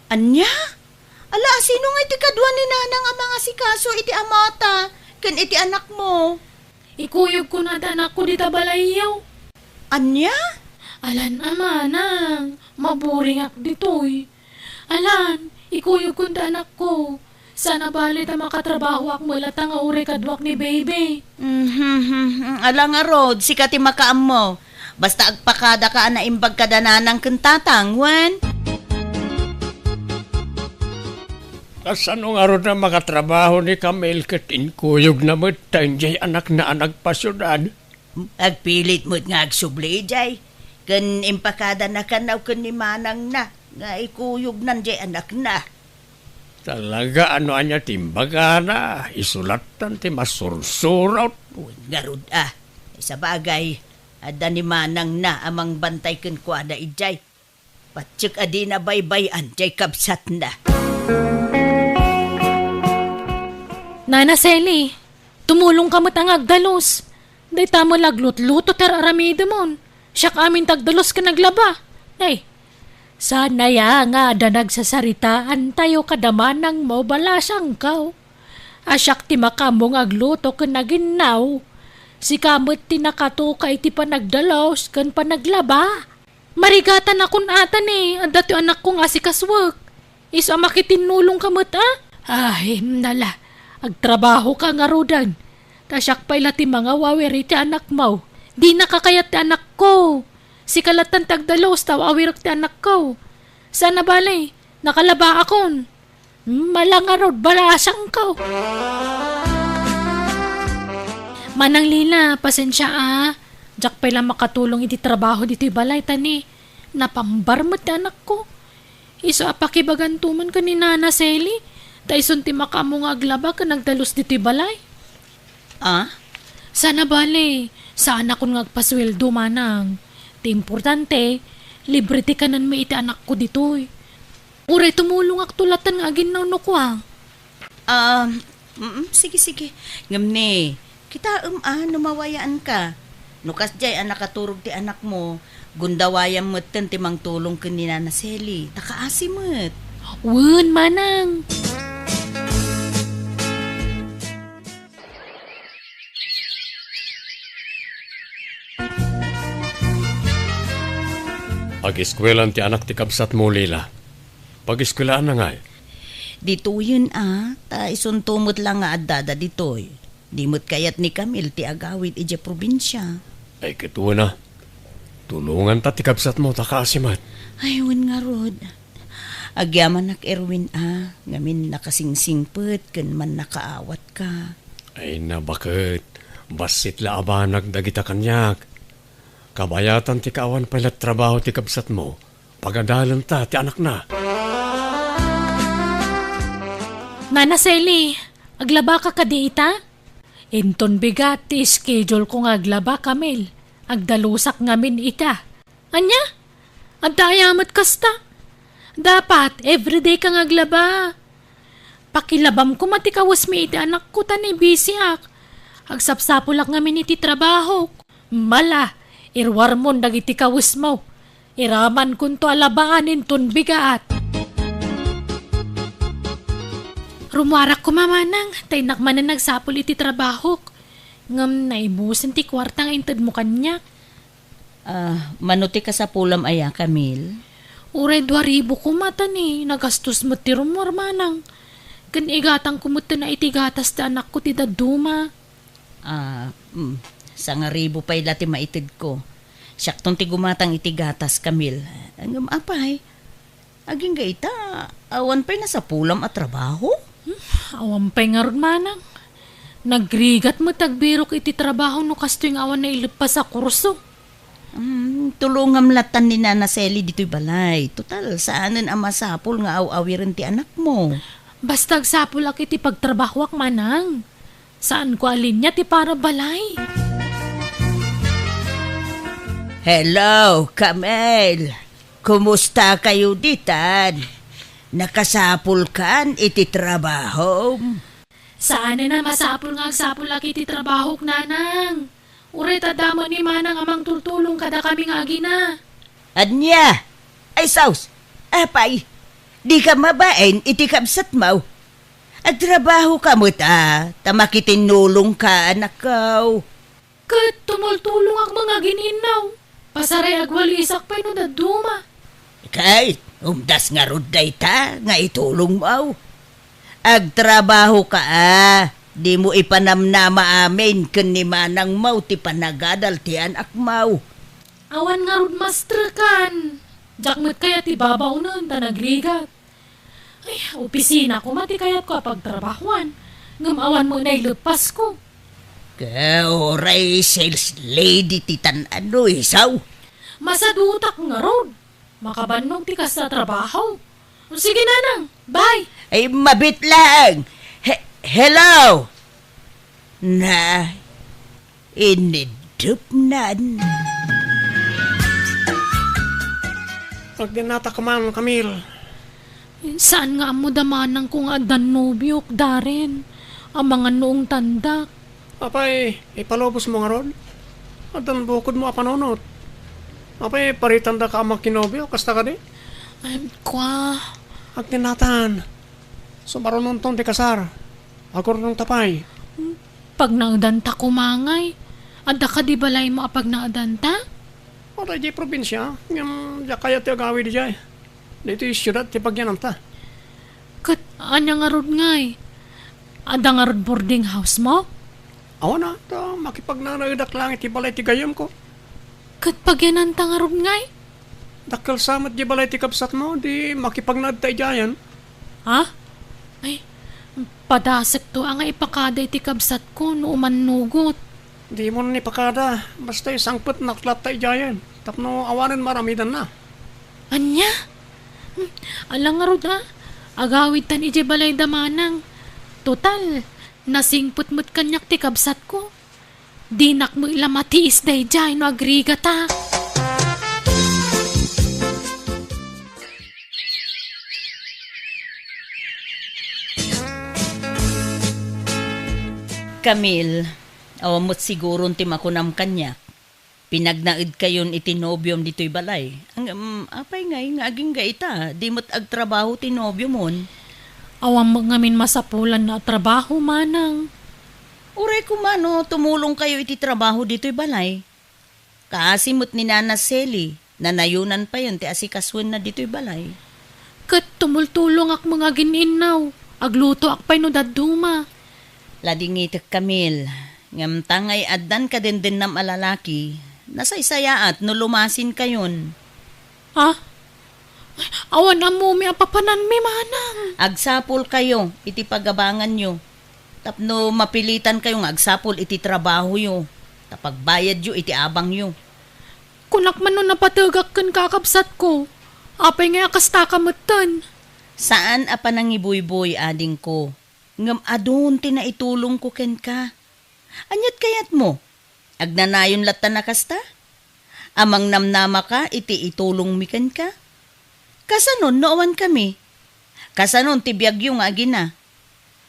Anya? Ala, sino nga iti kadwa ni nanang ang mga sikaso iti amata? Ken iti anak mo? Ikuyog ko na anak ko di tabalayaw. Anya? Alan amanang, maburing ak ditoy. Alan, ikuyog ko na anak ko. Sana balit ang makatrabaho ak mula tang ure kadwak ni baby. Ala nga Rod, sikati makaam mo. Basta agpakada ka na imbag kada nanang kentatang, wan? Kasano nga ron na makatrabaho ni Camille ket inkuyog na mo't jay anak na anak pa syudad. Agpilit mo't nga agsubli, jay. Ken impakada na kanaw ken ni manang na. Nga ikuyog nan jay anak na. Talaga ano anya timbaga na, isulatan ti masursurot. Garud sa bagay, ada ni manang na amang bantay ken kuada ijay. Patsik adi na baybayan, jay kabsat na. Nana Sally, tumulong ka mo tang agdalos. Day tamo laglutluto ter aramido mon. Siyak amin tagdalos ka naglaba. Ay, sana ya nga da nagsasaritaan tayo kadamanang mo balasang kaw. Asyak ti makamong agluto ka naginaw. Si kamot ti nakatuka iti panagdalos kan panaglaba. Marigatan akon atan ang dati anak ko nga si kaswag. Isa makitinulong kamot Ay, nala. Agtrabaho ka nga rodan. Tasyak pa ila ti mga wawiri ti anak mo. Di nakakayat ti anak ko. Si kalatan tagdalos taw awirok ti anak ko. Sana balay, nakalaba akon. Malangarod balasang ko. Manang Lila, pasensya Diyak pa lang makatulong iti trabaho dito balay tani. Napambar mo ti anak ko. Iso apakibagantuman ka ni Nana Sally. Tayson ti makamong aglaba ka nagdalos dito balay. Sana bale, sana kung ngagpasweldo manang. Ti importante, libre ti kanan may iti anak ko ditoy. Uray tumulong ak tulatan nga aginaw no ko Sige. Ngamne, kita numawayaan ka. Nukas jay anak katurog ti anak mo, gundawayam mo't ti mang tulong ken ni Nana Sally. Takaasimot. Wen manang. Pag-eskwelan ti anak ti kabsat mo, Lila. Pag-eskwelaan na nga Dito yun ta isuntumot lang nga adada ditoy. Dimot kayat ni Camille ti agawid ije probinsya. Ay kituwa na. Tulungan ta ti kabsat mo, takasimat. Ay, wen nga Rod. Agyaman nak Erwin ngamin nakasingsingpet ken man nakaawat ka. Ay na bakit? Basit la abanag dagita kanyak. Kabayatan ti kawan pala trabaho ti kabsat mo. Pagadalan ta ti anak na. Nana Sally, aglaba ka kadita? Inton bigat ti schedule ko nga aglaba Camille. Agdalusak ngamin ita. Anya? Agdayamat kasta. Dapat, everyday kang aglaba. Pakilabam ko matikawas mi iti anak ko tani busy ak. Agsapsapulak ngamin iti trabaho. Mala, irwarmon dagiti kawas mo. Iraman kunto alabaanin ton bigaat. Rumuarak ko mamanang, tay nakmanan nagsapul iti trabaho. Ngam naibusan ti kwartang intad mo kanya. Manuti ka sa pulam aya, Camille. Uray 2,000 ko mata ni, nagastos mo ti rumor manang. Kan igatang kumuta na itigatas ti anak ko ti daduma. Sa nga ribo pa'y dati maitid ko. Siyaktong ti gumatang itigatas, Camille. Ang apay, aging gaita, awan pa'y nasa pulam at trabaho? Awampay nga ron manang. Nagrigat mo tagbirok iti trabaho no kasto yung awan na ilipas sa kurso. Tulungam latan ni Nana Sally dito'y balay. Total, saanan ang masapol nga aw-awirin ti anak mo? Basta agsapol ak iti pagtrabaho ak manang. Saan ko alin niya ti para balay? Hello, Camille. Kumusta kayo ditan? Nakasapul kan iti trabaho? Saan na masapol nga agsapol ak iti trabaho ak nanang? Uray tadama ni manang amang tultulong kada kami nga agina. Anya! Ay saus! Apay! Di ka mabain iti kabsat mo. At trabaho ka mo tamakitinulong ka anak ko. Kat tumultulong ak mga gininaw. Pasaray agwali isak pa no daduma. Kahit umdas nga ruday ta nga itulong mo. Agtrabaho ka di mo ipanamnama amin kun ni manang mau ti panagadal ti anak mau. Awan nga rod master kan. Jakmet kaya ti babaw nun ta nagrigat. Ay, opisina ko mati kayat ko pagtrabahuan. Ngamawan mo na ilupas ko. Kauray sales lady ti tan-ano isaw. Masadutak nga rod. Makabanong ti ka sa trabaho. O sige nanang, bye. Ay mabit lang. Hello! Na inidupnan. Pag dinata ka man, Camille. Saan nga mo damanang kung adan nobyok, Darren? Ang mga noong tandak. Apay, ipalobos mo nga ron. At ang bukod mo apanonot. Apay, paritanda ka amang kinobyo, kasta ka di. Ay, kwa. At tinatan. Sumaronon tong ti kasar. Agor nung tapay. Pag naadanta kumangay, ada ka di balay mo apag naadanta? O tayo di probinsya. Ngam, kaya ti agawi di jay. Dito yung syudad, ti pagyananta. Kat, anya nga rod ngay. Ada nga rod boarding house mo? Awa na, ta makipagnanayadak lang iti balay ti gayam ko. Kat pagyananta nga rod ngay? Dakal samat di balay ti kapsat mo, di makipagnaad tayo jayan. Ha? Ay, padasek to ang ipakada iti kabsat ko no umanugot. Di mo na ni pakada, basta isangpot naklat tayo jayan. Tapno awanin maramidan na. Anya? Alang nga rod ha? Agawid tan iti balay damanang. Total, nasingput mo't kanyak ti kabsat ko. Dinak mo ilamatiis day jay no agriga ta. Camille, awamot siguro ti makunam kanya. Pinagnaid kayon iti nobyom dito'y balay. Ang apay ngay nga aging gaita, di mo't agtrabaho ti nobyo mon. Awang ngamin masapulan na trabaho manang. Uray kumano, tumulong kayo iti trabaho dito'y balay. Kaasimot ni Nana Sally, nanayunan pa yun ti asikaswen na dito'y balay. Kat tumultulong ak mga gininaw. Agluto ak pa'y no daduma. Ladingitek Camille, ngam tangay addan ka din nam alalaki, nasaysayaat no lumasin kayon. Ha? Awan na mo mi apapanan mi manang. Agsapol kayo, iti pagabangan nyo. Tapno mapilitan kayong agsapol iti trabaho yo. Tapagbayad yo iti abang yo. Kunak man no napatagak kan kakabsat ko. Apay nga akasta kamutan. Saan apa nang ibuy-buy ading ko? Ngam adun tinaitulong ko ken ka. Anyat kayat mo? Agnanayon lata na kasta? Amang namnama ka iti itulong mi ken ka? Kasanon noowan kami? Kasanon ti biyag yung agina?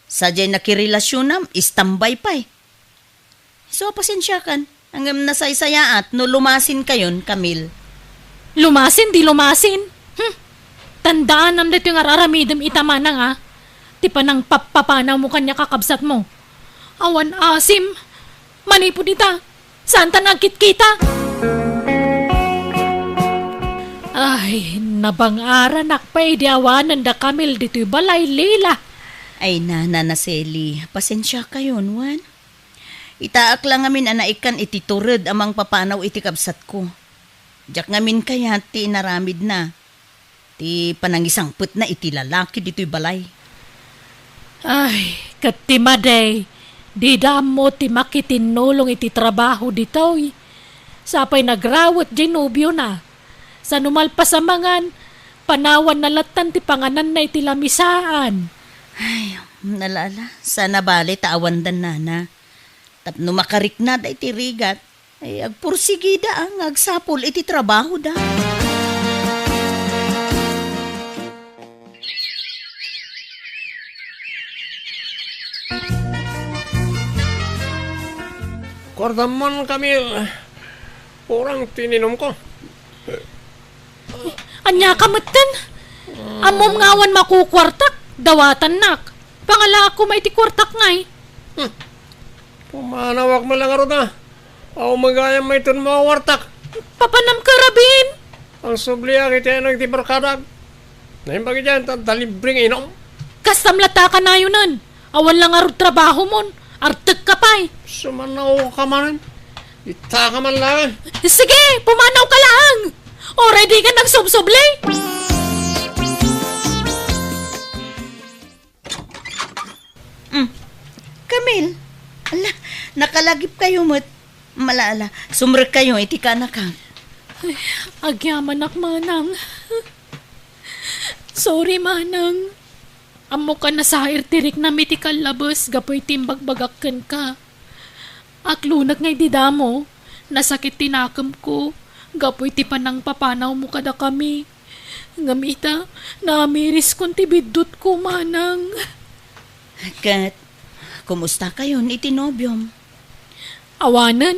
Sadyay nakirelasyon istambay pa'y. So pasensya kan, hanggang nasaysayaat no lumasin kayon, Camille. Lumasin di lumasin. Tandaan nam dito yung araramidam itamanang ha. Ti pa nang papapanaw mo kanya kakabsat mo. Awan asim. Manipod ita. Saan ta nagkit-kita? Ay, nabang-ara nakpay di awanan da Camille dito'y balay lila. Ay Nana Sally, pasensya kayon, Juan. Itaak lang amin anaikan iti turod amang papanaw iti kabsat ko. Diyak ngamin kaya ti inaramid na. Ti panangisangput na iti lalaki dito'y balay. Ay, katimaday. Di damo ti makitinulong iti trabaho dito'y. Sapay nagrawat ginubyo na. Sa numalpasamangan, panawan na latan ti panganan na iti lamisaan. Ay, nalala. Sana bali taawandan nana. Tapno makariknad iti rigat. Ay, agpursigida ang agsapol iti trabaho da. Kordaman kami, kurang tininom ko. Anya kamutan? Amom ngawan makukwartak, dawatan nak. Pangala ako may tikwartak ngay. Pumanawak mo lang aro na. Ako magayang may itong mga wartak. Papanam ka rabin. Ang subliya kita ng tibarkadag. Nahimbagi dyan, talibring inom. Kastam lata ka na yunan. Awan lang arud trabaho mon. Artag ka pa'y. Sumanaw ka man. Ita ka man lang. Sige, pumanaw ka lang. Already ka nagsubsublay. Camille, ala, nakalagip kayo mo't malala. Sumrek kayo, iti ka na ka. Agyaman ak manang. Sorry manang. Amo ka na sa irtirik na mitikal labas, gapoy timbagbagakkan ka. Aklunak ngay didamo, nasakit tinakam ko, gapoy ti panang papanaw mo kada kami. Ngamita, namiris kong tibidot ko manang. Kat, kumusta kayo ni tinobyom? Awanan,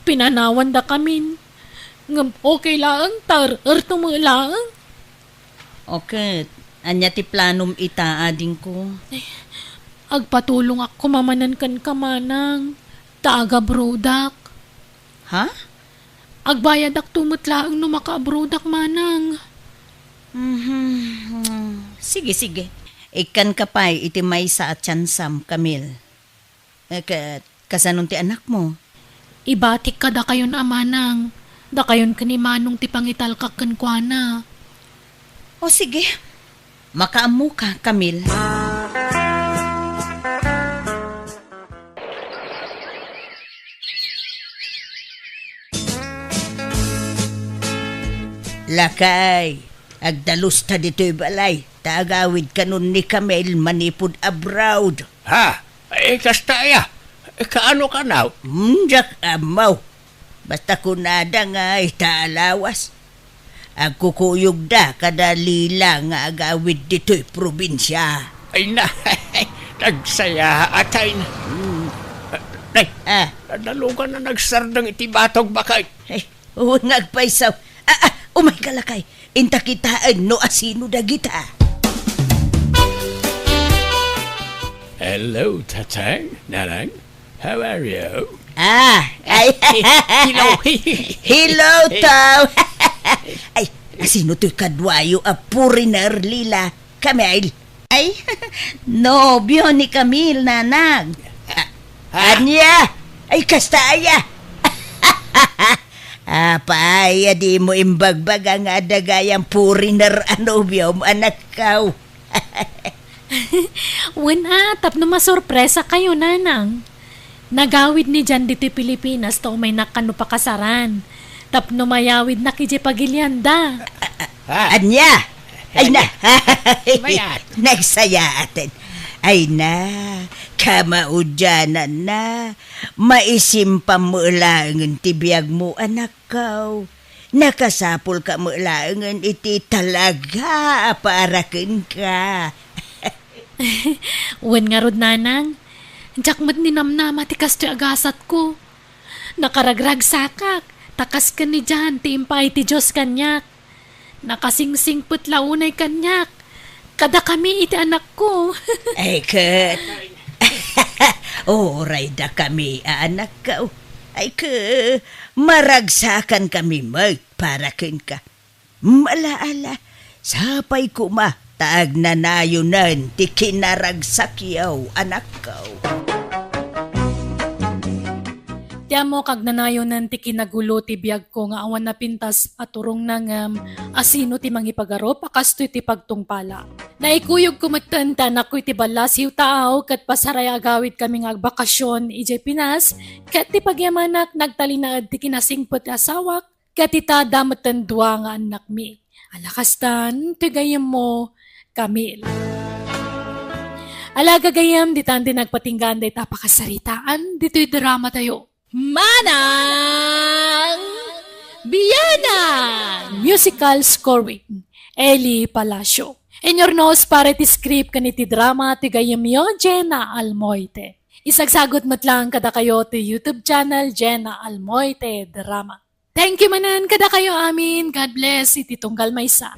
pinanawan da kamin. Ngam okay lang, erto mo lang. Okay, anya ti planom ita ading ko. Agpatulong ako mamanan kan kamanang. Taga brodak. Ha? Agbayad ak tumutlaang no maka-brodak manang. Sige, sige. Ikan ka pa'y iti may sa at tsansam, Camille. Kasanon ti anak mo? Ibatik ka da kayon amanang. Da kayon kanimanong ti pangital kakenkwana. O sige, makaamu ka, Camille. Lakay, agdalus ta dito'y balay. Tagawid ka nun ni Camille manipod abroad. Ha? Kastaya. Kaano ka na? Jak amaw. Basta kunada nga itaalawas. Agkukuyog da kadalila nga agawid dito'y probinsya. Ay na, nagsaya atay na. Nay, nalugan na nagsardang itibatog bakay. Ay, huwag ngagpaisaw. Umay kalakay. Inta kitaan no asino dagita. Hello, Tatang, Nanang. How are you? Ay, Hello. hello, Tao. Ay, asino to'y kadwayo a puriner lila, Camille? Ay, nobyo ni Camille, nanag. Anya, ay kastaya. Paaya di mo imbagbag ang adagayang puriner anobyo, anak kaw. Wala, tapno masorpresa kayo nanang. Nagawid ni Jan dito Pilipinas to may nakano pa kasaran. Tapno mayawid na kiji pagilyanda. Anya! Ay na! Mayat. Nagsaya atin. Ay na, kamaudyanan na. Maisim pa mo langan tibiyag mo, anak kaw. Nakasapol ka mo langan iti talaga para ken ka. Wen nga rod nanang. Jakmat ni namnama ti kasto agasat ko. Nakaragrag sakak. Takas ka ni Jan ti impay ti Diyos kanyak. Nakasingsing putlaunay kanyak. Kada kami iti anak ko. Ay, kat. Oray da kami, anak ka. Ay, maragsakan kami magparakin ka. Malaala, sapay kuma, taag na nayunan, ti kinaragsakyaw, anak ka. Tiyan mo kag nanayo nan ti kinagulo ti biyag ko nga awan na pintas at turong nang asino ti mangipagaro pakasto ti pagtungpala. Naikuyog kumatanta na ko'y ti balas hiw tao kat pasaray agawid kami nga bakasyon ijay Pinas kat ti pagyamanak nagtalinaad ti kinasingpot ti asawak kat ita damatan dua nga anak mi. Alakastan, ti gayam mo, Camille. Alaga gayam, di tandi nagpatinggan day tapakasaritaan, dito'y drama tayo. Manang Biyanan! Musical scoring, Eli Palacio. In your nose, para ti script kaniti drama, ti gayam yo, Jenna Almoite. Isagsagot mo't lang kada kayo to YouTube channel Jenna Almoite Drama. Thank you manan kada kayo amin. God bless. Iti tunggal maysa.